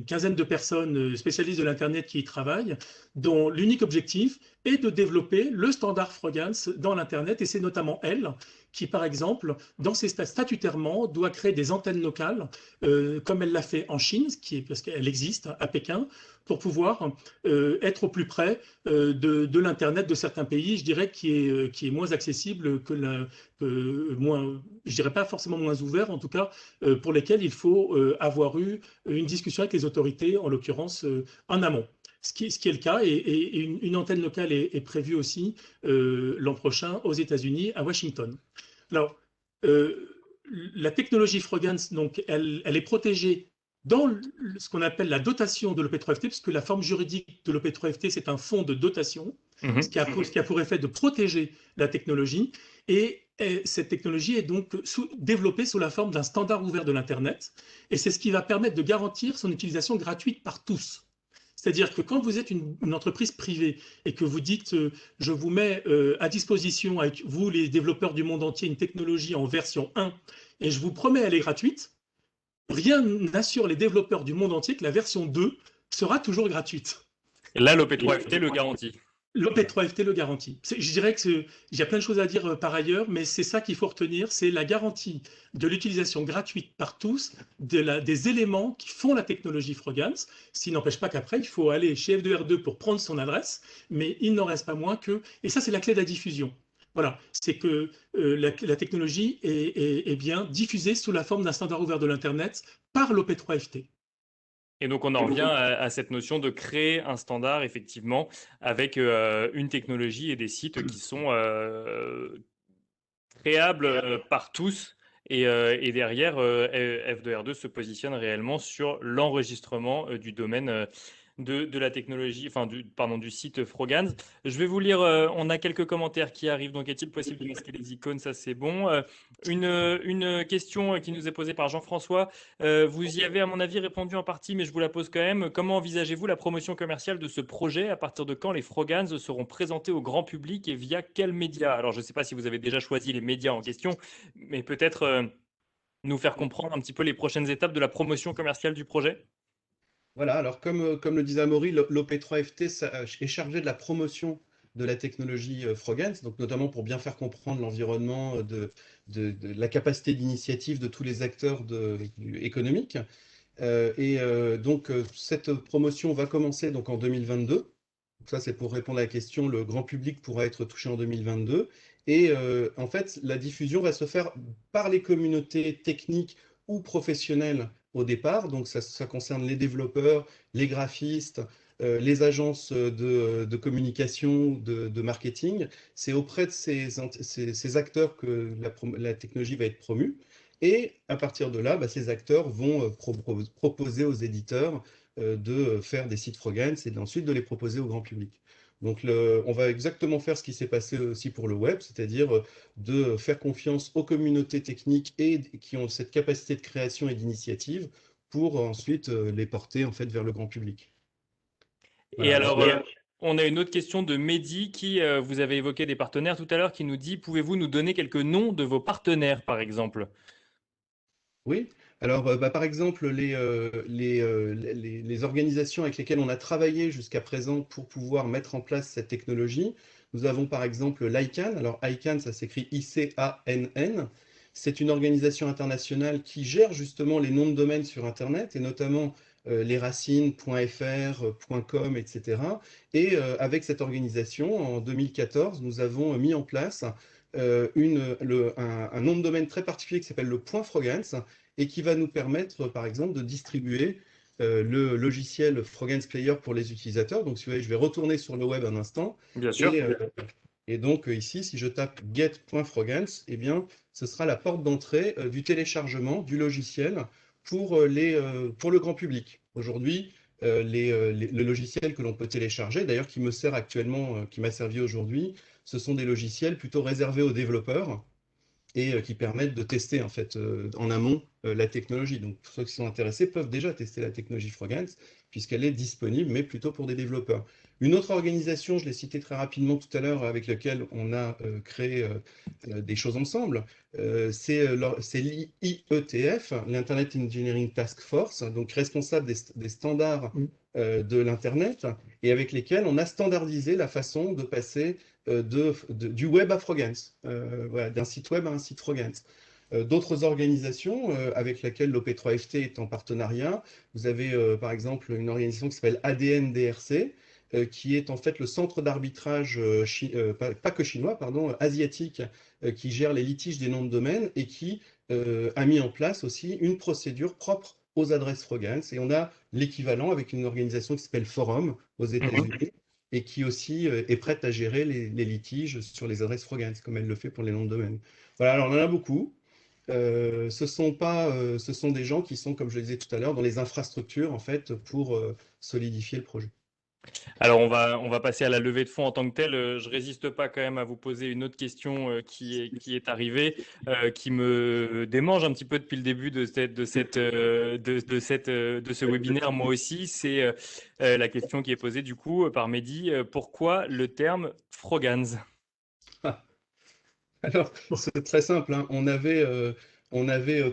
quinzaine de personnes spécialistes de l'Internet qui y travaillent, dont l'unique objectif est de développer le standard Frogance dans l'Internet. Et c'est notamment elle qui, par exemple, dans ses statutairement, doit créer des antennes locales, comme elle l'a fait en Chine, parce qu'elle existe à Pékin, pour pouvoir être au plus près de l'Internet de certains pays, je dirais, qui est moins accessible je dirais pas forcément moins ouvert, en tout cas, pour lesquels il faut avoir eu une discussion avec les autorités, en l'occurrence en amont. Ce qui est le cas, et une antenne locale est prévue aussi l'an prochain aux États-Unis, à Washington. Alors, la technologie Frogance, donc, elle est protégée dans ce qu'on appelle la dotation de l'OP3FT, puisque la forme juridique de l'OP3FT, c'est un fonds de dotation, ce qui a pour effet de protéger la technologie. Et cette technologie est donc développée sous la forme d'un standard ouvert de l'Internet. Et c'est ce qui va permettre de garantir son utilisation gratuite par tous. C'est-à-dire que quand vous êtes une entreprise privée et que vous dites je vous mets à disposition avec vous, les développeurs du monde entier, une technologie en version 1 et je vous promets elle est gratuite, rien n'assure les développeurs du monde entier que la version 2 sera toujours gratuite. Et là, l'OP3FT le garantit. L'OP3FT le garantit. Je dirais qu'il y a plein de choses à dire par ailleurs, mais c'est ça qu'il faut retenir, c'est la garantie de l'utilisation gratuite par tous des éléments qui font la technologie Frogance, ce qui n'empêche pas qu'après, il faut aller chez F2R2 pour prendre son adresse, mais il n'en reste pas moins que, et ça c'est la clé de la diffusion, voilà, c'est que la technologie est bien diffusée sous la forme d'un standard ouvert de l'Internet par l'OP3FT. Et donc, on en revient à cette notion de créer un standard, effectivement, avec une technologie et des sites qui sont créables par tous. Et derrière, F2R2 se positionne réellement sur l'enregistrement du domaine de la technologie, enfin du site Frogance. Je vais vous lire, on a quelques commentaires qui arrivent, donc est-il possible de masquer les icônes? Ça c'est bon. Une question qui nous est posée par Jean-François. Vous y avez à mon avis répondu en partie, mais je vous la pose quand même. Comment envisagez-vous la promotion commerciale de ce projet? À partir de quand les Frogance seront présentés au grand public et via quels médias? Alors je ne sais pas si vous avez déjà choisi les médias en question, mais peut-être nous faire comprendre un petit peu les prochaines étapes de la promotion commerciale du projet? Voilà, alors comme le disait Amaury, l'OP3FT est chargé de la promotion de la technologie Frogance, donc notamment pour bien faire comprendre l'environnement, de la capacité d'initiative de tous les acteurs économiques. Donc cette promotion va commencer donc en 2022. Ça, c'est pour répondre à la question, le grand public pourra être touché en 2022. Et en fait, la diffusion va se faire par les communautés techniques ou professionnelles au départ. Donc, ça concerne les développeurs, les graphistes, les agences de communication, de marketing. C'est auprès de ces acteurs que la technologie va être promue. Et à partir de là, ces acteurs vont proposer aux éditeurs de faire des sites Frogance et ensuite de les proposer au grand public. Donc on va exactement faire ce qui s'est passé aussi pour le web, c'est-à-dire de faire confiance aux communautés techniques et qui ont cette capacité de création et d'initiative pour ensuite les porter en fait vers le grand public. Et Voilà. alors, on a une autre question de Mehdi qui, vous avez évoqué des partenaires tout à l'heure, qui nous dit, pouvez-vous nous donner quelques noms de vos partenaires, par exemple? Oui, alors par exemple, les organisations avec lesquelles on a travaillé jusqu'à présent pour pouvoir mettre en place cette technologie, nous avons par exemple l'ICANN. Alors ICANN, ça s'écrit ICANN. C'est une organisation internationale qui gère justement les noms de domaine sur Internet et notamment les racines.fr, .com, etc. Et avec cette organisation, en 2014, nous avons mis en place un nom de domaine très particulier qui s'appelle le .frogance et qui va nous permettre, par exemple, de distribuer le logiciel Frogance Player pour les utilisateurs. Donc, si vous voulez, je vais retourner sur le web un instant. Bien sûr. Et donc, ici, si je tape get.frogance, eh bien, ce sera la porte d'entrée du téléchargement du logiciel pour le grand public. Aujourd'hui, le logiciel que l'on peut télécharger, d'ailleurs qui me sert actuellement, qui m'a servi aujourd'hui, ce sont des logiciels plutôt réservés aux développeurs et qui permettent de tester en fait en amont la technologie. Donc ceux qui sont intéressés peuvent déjà tester la technologie Frogance puisqu'elle est disponible, mais plutôt pour des développeurs. Une autre organisation, je l'ai citée très rapidement tout à l'heure, avec laquelle on a créé des choses ensemble, c'est l'IETF, l'Internet Engineering Task Force, donc responsable des standards de l'Internet, et avec lesquels on a standardisé la façon de passer du web à Frogance, voilà, d'un site web à un site Frogance. D'autres organisations avec lesquelles l'OP3FT est en partenariat, vous avez par exemple une organisation qui s'appelle ADN-DRC, qui est en fait le centre d'arbitrage, pas que chinois, pardon, asiatique, qui gère les litiges des noms de domaine et qui a mis en place aussi une procédure propre aux adresses Frogance. Et on a l'équivalent avec une organisation qui s'appelle Forum aux États-Unis et qui aussi est prête à gérer les litiges sur les adresses Frogance, comme elle le fait pour les noms de domaine. Voilà, alors on en a beaucoup. Ce sont des gens qui sont, comme je le disais tout à l'heure, dans les infrastructures en fait pour solidifier le projet. Alors, on va passer à la levée de fonds en tant que telle. Je résiste pas quand même à vous poser une autre question qui est arrivée, qui me démange un petit peu depuis le début de ce webinaire. Moi aussi, c'est la question qui est posée du coup par Mehdi. Pourquoi le terme Frogans? Alors, c'est très simple, hein. On avait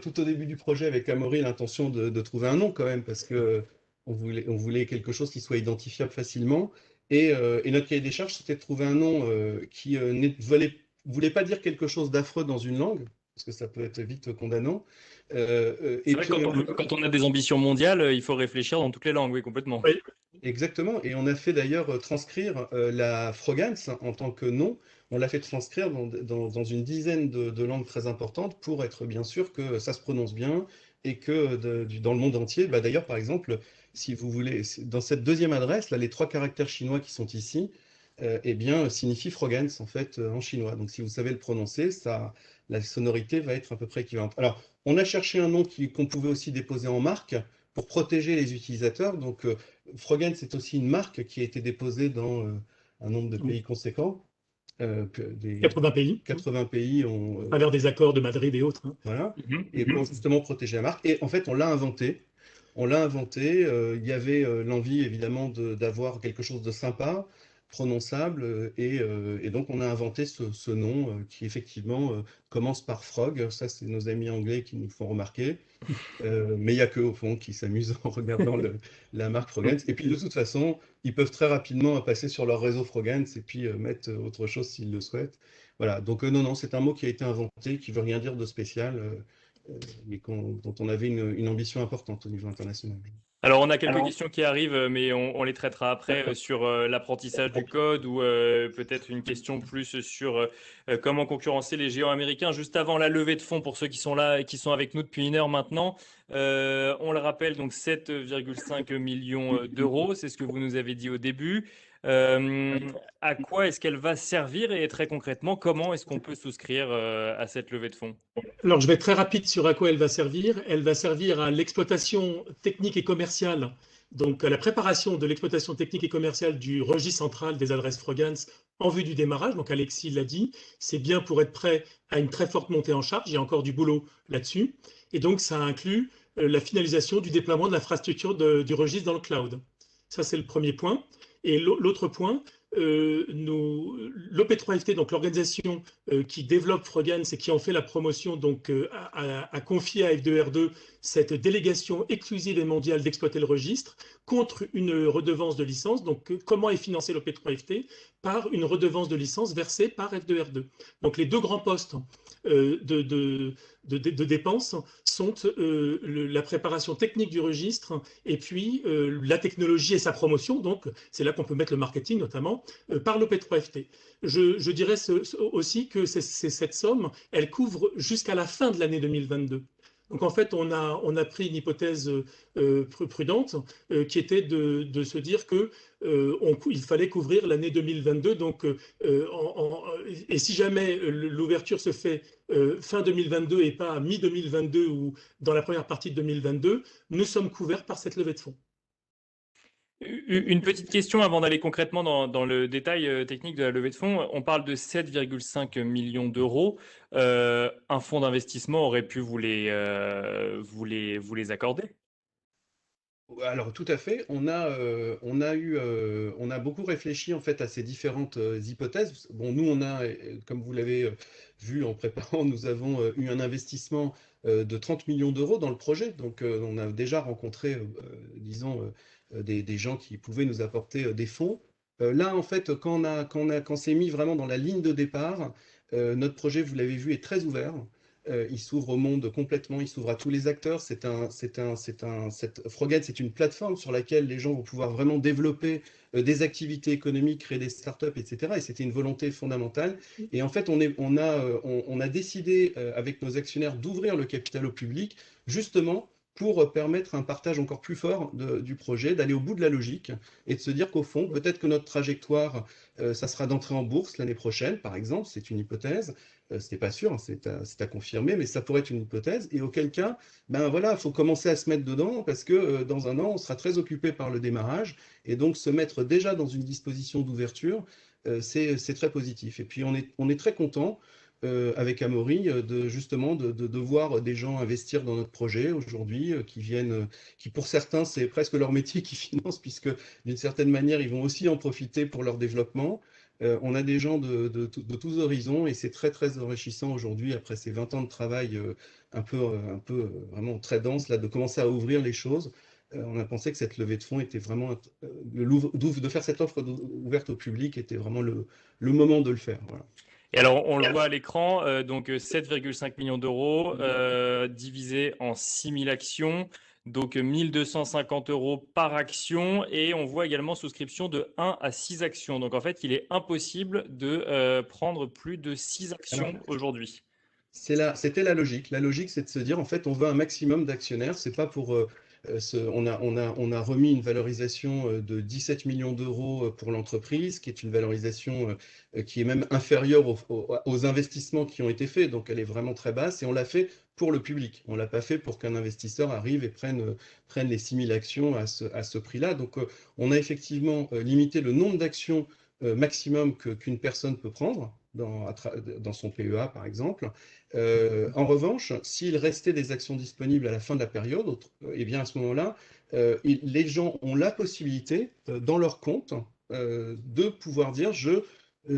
tout au début du projet avec Amaury l'intention de trouver un nom quand même, parce que on voulait quelque chose qui soit identifiable facilement. Et notre cahier des charges, c'était de trouver un nom qui voulait pas dire quelque chose d'affreux dans une langue, parce que ça peut être vite condamnant. C'est Et vrai puis, que quand on a des ambitions mondiales, il faut réfléchir dans toutes les langues, oui, complètement. Oui, exactement, et on a fait d'ailleurs transcrire la Frogance en tant que nom, on l'a fait transcrire dans une dizaine de langues très importantes pour être bien sûr que ça se prononce bien et que dans le monde entier, bah d'ailleurs par exemple, si vous voulez, dans cette deuxième adresse, là, les 3 caractères chinois qui sont ici, eh bien, signifient Frogance en fait en chinois. Donc si vous savez le prononcer, la sonorité va être à peu près équivalente. Alors, on a cherché un nom qu'on pouvait aussi déposer en marque pour protéger les utilisateurs. Donc, Frogance, c'est aussi une marque qui a été déposée dans un nombre de pays conséquent. Des 80 pays, 80 pays à ont. travers des accords de Madrid et autres, hein. Voilà. Mhm, Et pour justement protéger la marque. Et en fait, on l'a inventé. On l'a inventé. Il y avait l'envie, évidemment, d'avoir quelque chose de sympa, prononçable. Et donc, on a inventé ce nom qui, effectivement, commence par Frog. Ça, c'est nos amis anglais qui nous font remarquer. Mais il n'y a qu'eux, au fond, qui s'amusent en regardant la marque Frogance. Et puis, de toute façon, ils peuvent très rapidement passer sur leur réseau Frogance et puis mettre autre chose s'ils le souhaitent. Voilà. Donc, non, non, c'est un mot qui a été inventé, qui veut rien dire de spécial, mais dont on avait une ambition importante au niveau international. Alors, on a quelques questions qui arrivent, mais on les traitera après sur l'apprentissage du code ou peut-être une question plus sur comment concurrencer les géants américains. Juste avant la levée de fonds, pour ceux qui sont là et qui sont avec nous depuis une heure maintenant, on le rappelle, donc 7,5 millions d'euros, c'est ce que vous nous avez dit au début. Euh, à quoi est-ce qu'elle va servir et très concrètement, comment est-ce qu'on peut souscrire à cette levée de fonds? Alors, je vais être très rapide sur à quoi elle va servir. Elle va servir à l'exploitation technique et commerciale, donc à la préparation de l'exploitation technique et commerciale du registre central des adresses Frogance en vue du démarrage. Donc, Alexis l'a dit, c'est bien pour être prêt à une très forte montée en charge. Il y a encore du boulot là-dessus. Et donc, ça inclut la finalisation du déploiement de l'infrastructure du registre dans le cloud. Ça, c'est le premier point. Et l'autre point, l'OP3FT, donc l'organisation qui développe Frogance et qui en fait la promotion, donc a confié à F2R2 cette délégation exclusive et mondiale d'exploiter le registre contre une redevance de licence. Donc, comment est financé l'OP3FT? Par une redevance de licence versée par F2R2. Donc, les deux grands postes de dépenses sont la préparation technique du registre et puis la technologie et sa promotion. Donc, c'est là qu'on peut mettre le marketing notamment par l'OP3FT. Je dirais aussi que cette somme, elle couvre jusqu'à la fin de l'année 2022. Donc en fait, on a pris une hypothèse prudente qui était de se dire que il fallait couvrir l'année 2022. Donc, et si jamais l'ouverture se fait fin 2022 et pas mi-2022 ou dans la première partie de 2022, nous sommes couverts par cette levée de fonds. Une petite question avant d'aller concrètement dans le détail technique de la levée de fonds. On parle de 7,5 millions d'euros. Un fonds d'investissement aurait pu vous les accorder? Alors tout à fait, on a beaucoup réfléchi en fait à ces différentes hypothèses. Bon, nous comme vous l'avez vu en préparant, nous avons eu un investissement de 30 millions d'euros dans le projet. Donc on a déjà rencontré, disons, des gens qui pouvaient nous apporter des fonds. Là, en fait, quand c'est mis vraiment dans la ligne de départ, notre projet, vous l'avez vu, est très ouvert. Il s'ouvre au monde complètement, il s'ouvre à tous les acteurs. Frogate, c'est une plateforme sur laquelle les gens vont pouvoir vraiment développer des activités économiques, créer des startups, etc. Et c'était une volonté fondamentale. Et en fait, on a décidé avec nos actionnaires d'ouvrir le capital au public, justement pour permettre un partage encore plus fort du projet, d'aller au bout de la logique et de se dire qu'au fond, peut-être que notre trajectoire, ça sera d'entrer en bourse l'année prochaine, par exemple, c'est une hypothèse. Ce n'est pas sûr, hein, c'est à confirmer, mais ça pourrait être une hypothèse. Et auquel cas, ben voilà, il faut commencer à se mettre dedans parce que dans un an, on sera très occupé par le démarrage. Et donc, se mettre déjà dans une disposition d'ouverture, c'est très positif. Et puis, on est très content avec Amaury, justement de voir des gens investir dans notre projet aujourd'hui, qui viennent, qui pour certains, c'est presque leur métier qui finance, puisque d'une certaine manière, ils vont aussi en profiter pour leur développement. On a des gens de tous horizons et c'est très, très enrichissant aujourd'hui, après ces 20 ans de travail vraiment très dense, là, de commencer à ouvrir les choses. On a pensé que cette levée de fonds était vraiment, de faire cette offre ouverte au public était vraiment le moment de le faire. Voilà. Et alors, on le voit à l'écran, donc 7,5 millions d'euros divisé en 6000 actions, donc 1250 euros par action. Et on voit également souscription de 1 à 6 actions. Donc en fait, il est impossible de prendre plus de 6 Alors, actions aujourd'hui. c'était la logique. La logique, c'est de se dire, en fait, on veut un maximum d'actionnaires. C'est pas pour. On a remis une valorisation de 17 millions d'euros pour l'entreprise, qui est une valorisation qui est même inférieure aux investissements qui ont été faits. Donc, elle est vraiment très basse. Et on l'a fait pour le public. On ne l'a pas fait pour qu'un investisseur arrive et prenne les 6000 actions à ce prix-là. Donc, on a effectivement limité le nombre d'actions maximum qu'une personne peut prendre dans son PEA, par exemple. En revanche, s'il restait des actions disponibles à la fin de la période, eh bien à ce moment-là, les gens ont la possibilité, dans leur compte, de pouvoir dire je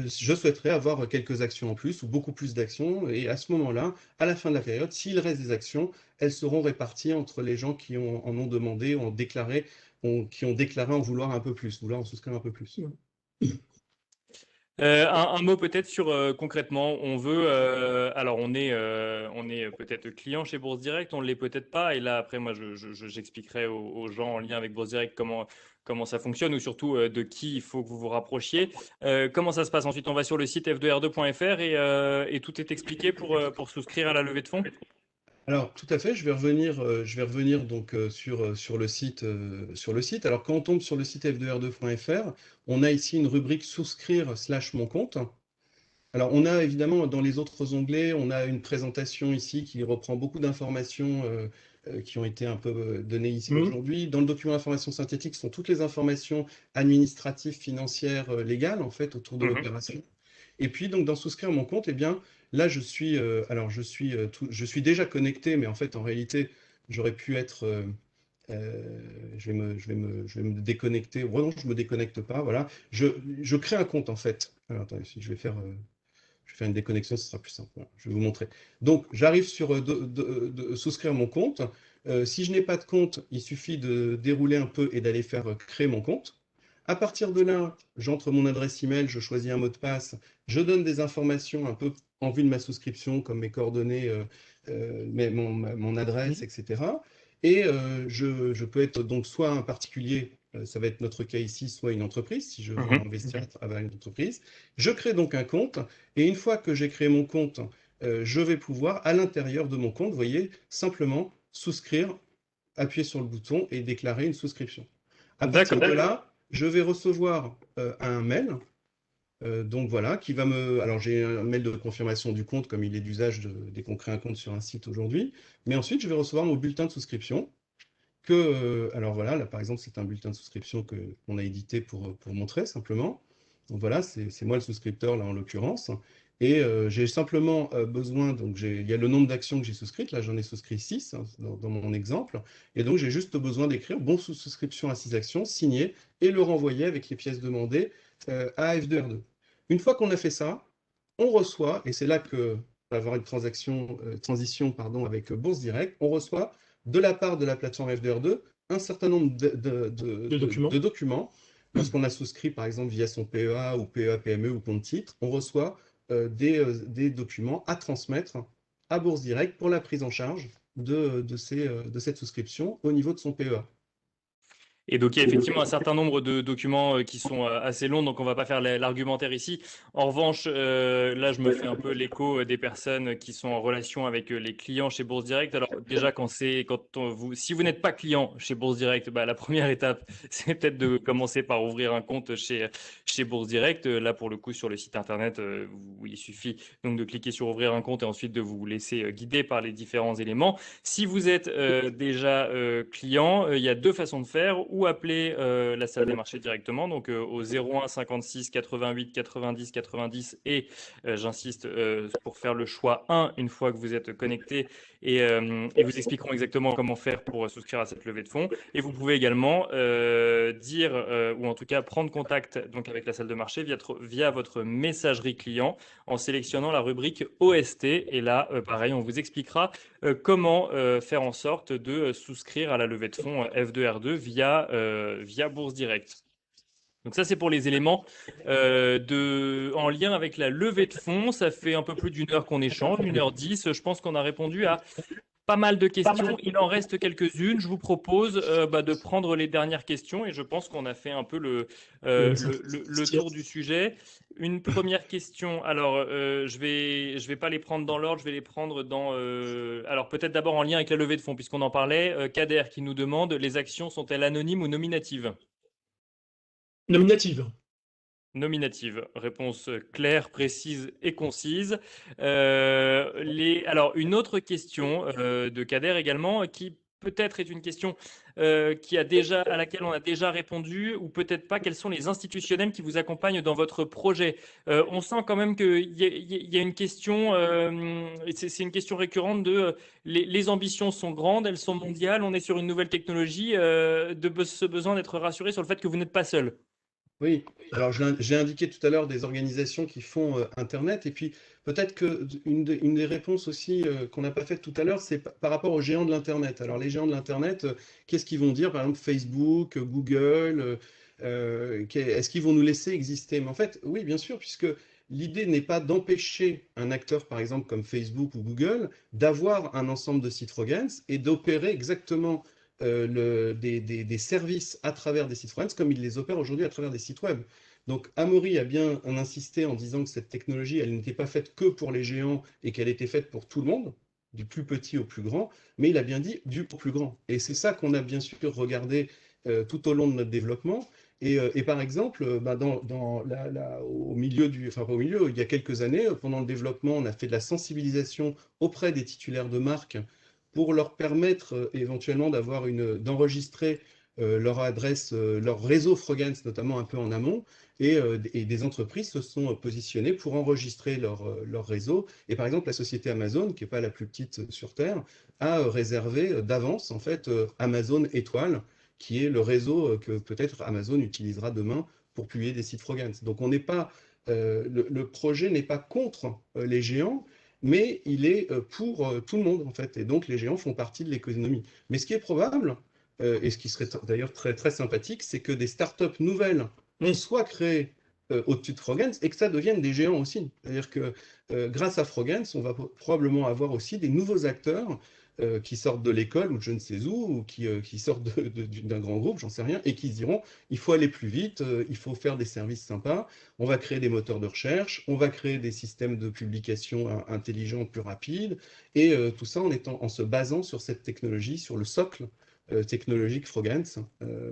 souhaiterais avoir quelques actions en plus ou beaucoup plus d'actions. Et à ce moment-là, à la fin de la période, s'il reste des actions, elles seront réparties entre les gens qui en ont demandé, qui ont déclaré en vouloir un peu plus, vouloir en souscrire un peu plus. Un mot peut-être sur concrètement, on veut, alors on est peut-être client chez Bourse Direct, on ne l'est peut-être pas, et là après moi j'expliquerai aux gens en lien avec Bourse Direct comment ça fonctionne ou surtout de qui il faut que vous vous rapprochiez. Comment ça se passe ensuite? On va sur le site f2r2.fr et tout est expliqué pour souscrire à la levée de fonds. Alors, tout à fait, je vais revenir donc sur le site, Alors, quand on tombe sur le site f2r2.fr, on a ici une rubrique souscrire/mon compte. Alors, on a évidemment dans les autres onglets, on a une présentation ici qui reprend beaucoup d'informations qui ont été un peu données ici aujourd'hui. Dans le document d'information synthétique sont toutes les informations administratives, financières, légales en fait autour de l'opération. Et puis, donc, dans souscrire mon compte, eh bien, là, je suis déjà connecté, mais en fait, en réalité, j'aurais pu être. Je vais me déconnecter. Oh non, je me déconnecte pas. Voilà. Je crée un compte, en fait. Alors, attendez, si je vais faire une déconnexion, ce sera plus simple. Voilà, je vais vous montrer. Donc, j'arrive sur souscrire mon compte. Si je n'ai pas de compte, il suffit de dérouler un peu et d'aller faire créer mon compte. À partir de là, j'entre mon adresse email, je choisis un mot de passe, je donne des informations un peu en vue de ma souscription, comme mes coordonnées, mon adresse, etc. Et je peux être donc soit un particulier, ça va être notre cas ici, soit une entreprise, si je veux investir à travers une entreprise. Je crée donc un compte, et une fois que j'ai créé mon compte, je vais pouvoir, à l'intérieur de mon compte, vous voyez, simplement souscrire, appuyer sur le bouton et déclarer une souscription. À partir de là, je vais recevoir un mail, donc voilà, qui va me. Alors j'ai un mail de confirmation du compte, comme il est d'usage dès qu'on crée un compte sur un site aujourd'hui. Mais ensuite, je vais recevoir mon bulletin de souscription. Alors voilà, là par exemple, c'est un bulletin de souscription qu'on a édité pour montrer simplement. Donc voilà, c'est moi le souscripteur là en l'occurrence. Et j'ai simplement besoin, donc il y a le nombre d'actions que j'ai souscrites, là j'en ai souscrit 6 hein, dans mon exemple. Et donc j'ai juste besoin d'écrire bon sous souscription à 6 actions, signer et le renvoyer avec les pièces demandées à F2R2. Une fois qu'on a fait ça, on reçoit, et c'est là que va avoir une transition pardon, avec Bourse Direct, on reçoit de la part de la plateforme F2R2 un certain nombre de documents. Lorsqu'on a souscrit, par exemple, via son PEA ou PEA-PME ou compte titre, on reçoit des documents à transmettre à Bourse Direct pour la prise en charge de cette souscription au niveau de son PEA. Et donc, il y a effectivement un certain nombre de documents qui sont assez longs, donc on va pas faire l'argumentaire ici. En revanche, là, je me fais un peu l'écho des personnes qui sont en relation avec les clients chez Bourse Direct. Alors, déjà, si vous n'êtes pas client chez Bourse Direct, bah, la première étape, c'est peut-être de commencer par ouvrir un compte chez Bourse Direct. Là, pour le coup, sur le site internet, il suffit donc de cliquer sur ouvrir un compte et ensuite de vous laisser guider par les différents éléments. Si vous êtes déjà client, il y a deux façons de faire, ou appeler la salle des marchés directement, donc au 01 56 88 90 90 et j'insiste pour faire le choix 1 une fois que vous êtes connecté et vous expliqueront exactement comment faire pour souscrire à cette levée de fonds. Et vous pouvez également dire ou en tout cas prendre contact donc avec la salle de marché via votre messagerie client en sélectionnant la rubrique OST. Et là, pareil, on vous expliquera comment faire en sorte de souscrire à la levée de fonds F2R2 via Bourse Direct. Donc ça, c'est pour les éléments en lien avec la levée de fonds. Ça fait un peu plus d'une heure qu'on échange, 1h10. Je pense qu'on a répondu à pas mal de questions. Il en reste quelques-unes. Je vous propose de prendre les dernières questions et je pense qu'on a fait un peu le tour du sujet. Une première question. Alors, je vais pas les prendre dans l'ordre. Je vais les prendre alors, peut-être d'abord en lien avec la levée de fonds, puisqu'on en parlait. Kader qui nous demande, les actions sont-elles anonymes ou nominatives? Nominative. Nominative. Réponse claire, précise et concise. Alors, une autre question de Kader également, qui peut-être est une question à laquelle on a déjà répondu, ou peut-être pas. Quels sont les institutionnels qui vous accompagnent dans votre projet? On sent quand même qu'il y a une question, c'est une question récurrente les ambitions sont grandes, elles sont mondiales, on est sur une nouvelle technologie, ce besoin d'être rassuré sur le fait que vous n'êtes pas seul. Oui, alors j'ai indiqué tout à l'heure des organisations qui font Internet, et puis peut-être que une des réponses aussi qu'on n'a pas faites tout à l'heure, c'est par rapport aux géants de l'Internet. Alors les géants de l'Internet, qu'est-ce qu'ils vont dire? Par exemple Facebook, Google, est-ce qu'ils vont nous laisser exister? Mais en fait, oui, bien sûr, puisque l'idée n'est pas d'empêcher un acteur, par exemple, comme Facebook ou Google, d'avoir un ensemble de sites Frogance et d'opérer exactement des services à travers des sites Frogance comme ils les opèrent aujourd'hui à travers des sites web. Donc Amaury a bien insisté en disant que cette technologie, elle n'était pas faite que pour les géants et qu'elle était faite pour tout le monde, du plus petit au plus grand, mais il a bien dit du plus grand. Et c'est ça qu'on a bien sûr regardé tout au long de notre développement. Et par exemple, au milieu enfin pas au milieu, il y a quelques années, pendant le développement, on a fait de la sensibilisation auprès des titulaires de marques pour leur permettre éventuellement d'enregistrer leur adresse, leur réseau Frogance, notamment un peu en amont, et des entreprises se sont positionnées pour enregistrer leur réseau. Et par exemple, la société Amazon, qui n'est pas la plus petite sur Terre, a réservé d'avance en fait Amazon Étoile, qui est le réseau que peut-être Amazon utilisera demain pour publier des sites Frogance. Donc on n'est pas, le projet n'est pas contre les géants, mais il est pour tout le monde, en fait. Et donc, les géants font partie de l'économie. Mais ce qui est probable, et ce qui serait d'ailleurs très, très sympathique, c'est que des startups nouvelles soient créées au-dessus de Frogance et que ça devienne des géants aussi. C'est-à-dire que grâce à Frogance, on va probablement avoir aussi des nouveaux acteurs qui sortent de l'école ou de je ne sais où, ou qui sortent d'un grand groupe, j'en sais rien, et qui se diront, il faut aller plus vite, il faut faire des services sympas, on va créer des moteurs de recherche, on va créer des systèmes de publication intelligents plus rapides, et tout ça en se basant sur cette technologie, sur le socle technologique Frogance.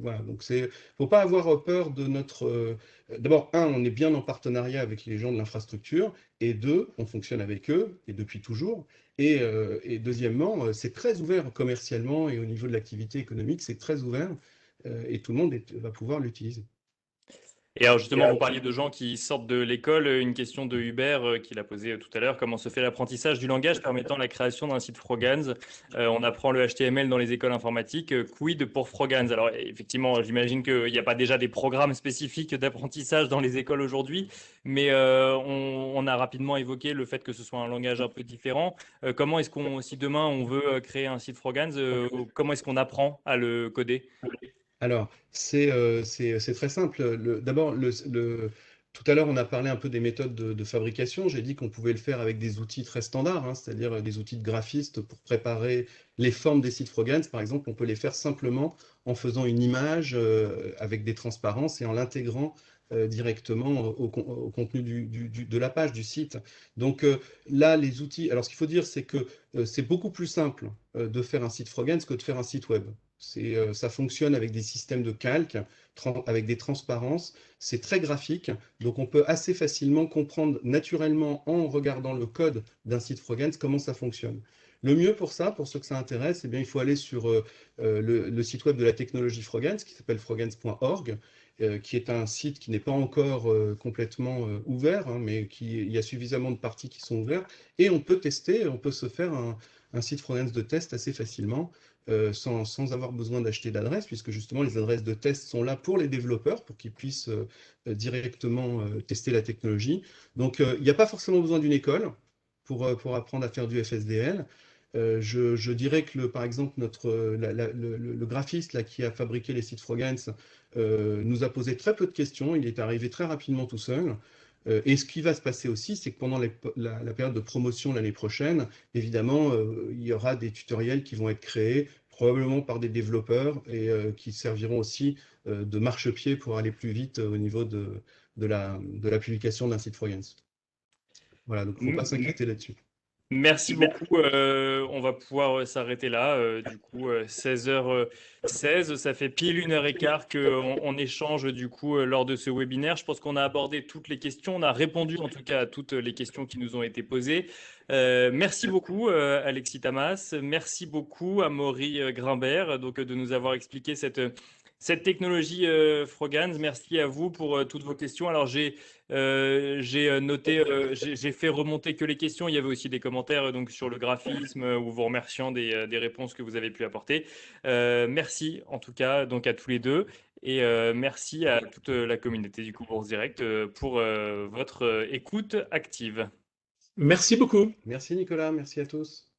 Voilà, donc faut pas avoir peur de notre... D'abord, on est bien en partenariat avec les gens de l'infrastructure, et deux, on fonctionne avec eux, et depuis toujours. Et deuxièmement, c'est très ouvert commercialement et au niveau de l'activité économique, c'est très ouvert, et tout le monde va pouvoir l'utiliser. Et alors justement, vous parliez de gens qui sortent de l'école. Une question de Hubert qu'il a posée tout à l'heure. Comment se fait l'apprentissage du langage permettant la création d'un site Frogance? On apprend le HTML dans les écoles informatiques. Quid pour Frogance? Alors effectivement, j'imagine qu'il n'y a pas déjà des programmes spécifiques d'apprentissage dans les écoles aujourd'hui, mais on a rapidement évoqué le fait que ce soit un langage un peu différent. Comment est-ce si demain on veut créer un site Frogance, comment est-ce qu'on apprend à le coder? Alors, c'est très simple. D'abord, Tout à l'heure, on a parlé un peu des méthodes de fabrication. J'ai dit qu'on pouvait le faire avec des outils très standards, hein, c'est-à-dire des outils de graphiste pour préparer les formes des sites Frogance. Par exemple, on peut les faire simplement en faisant une image avec des transparences et en l'intégrant directement au contenu de la page, du site. Donc là, les outils... Alors, ce qu'il faut dire, c'est que c'est beaucoup plus simple de faire un site Frogance que de faire un site web. Ça fonctionne avec des systèmes de calque, avec des transparences. C'est très graphique, donc on peut assez facilement comprendre naturellement en regardant le code d'un site Frogance comment ça fonctionne. Le mieux pour ça, pour ceux que ça intéresse, eh bien, il faut aller sur le site web de la technologie Frogance qui s'appelle frogance.org, qui est un site qui n'est pas encore complètement ouvert, hein, mais il y a suffisamment de parties qui sont ouvertes, et on peut tester, on peut se faire un site Frogance de test assez facilement, sans avoir besoin d'acheter d'adresses, puisque justement les adresses de test sont là pour les développeurs, pour qu'ils puissent directement tester la technologie. Donc il n'y a pas forcément besoin d'une école pour apprendre à faire du FSDL. Je dirais que, par exemple, le graphiste là, qui a fabriqué les sites Frogance nous a posé très peu de questions, il est arrivé très rapidement tout seul. Et ce qui va se passer aussi, c'est que pendant la période de promotion l'année prochaine, évidemment, il y aura des tutoriels qui vont être créés, probablement par des développeurs, et qui serviront aussi de marchepied pour aller plus vite au niveau de la publication d'un site Frogance. Voilà, donc il ne faut pas s'inquiéter là-dessus. Merci beaucoup. On va pouvoir s'arrêter là. Du coup, 16h16, ça fait pile 1h15 qu'on échange du coup lors de ce webinaire. Je pense qu'on a abordé toutes les questions. On a répondu en tout cas à toutes les questions qui nous ont été posées. Merci beaucoup, Alexis Tamas. Merci beaucoup à Maury Grimbert donc, de nous avoir expliqué cette technologie Frogance. Merci à vous pour toutes vos questions. Alors, j'ai noté, j'ai fait remonter que les questions. Il y avait aussi des commentaires donc, sur le graphisme ou vous remerciant des réponses que vous avez pu apporter. Merci en tout cas donc, à tous les deux. Et merci à toute la communauté du coup Bourse Direct pour votre écoute active. Merci beaucoup. Merci Nicolas, merci à tous.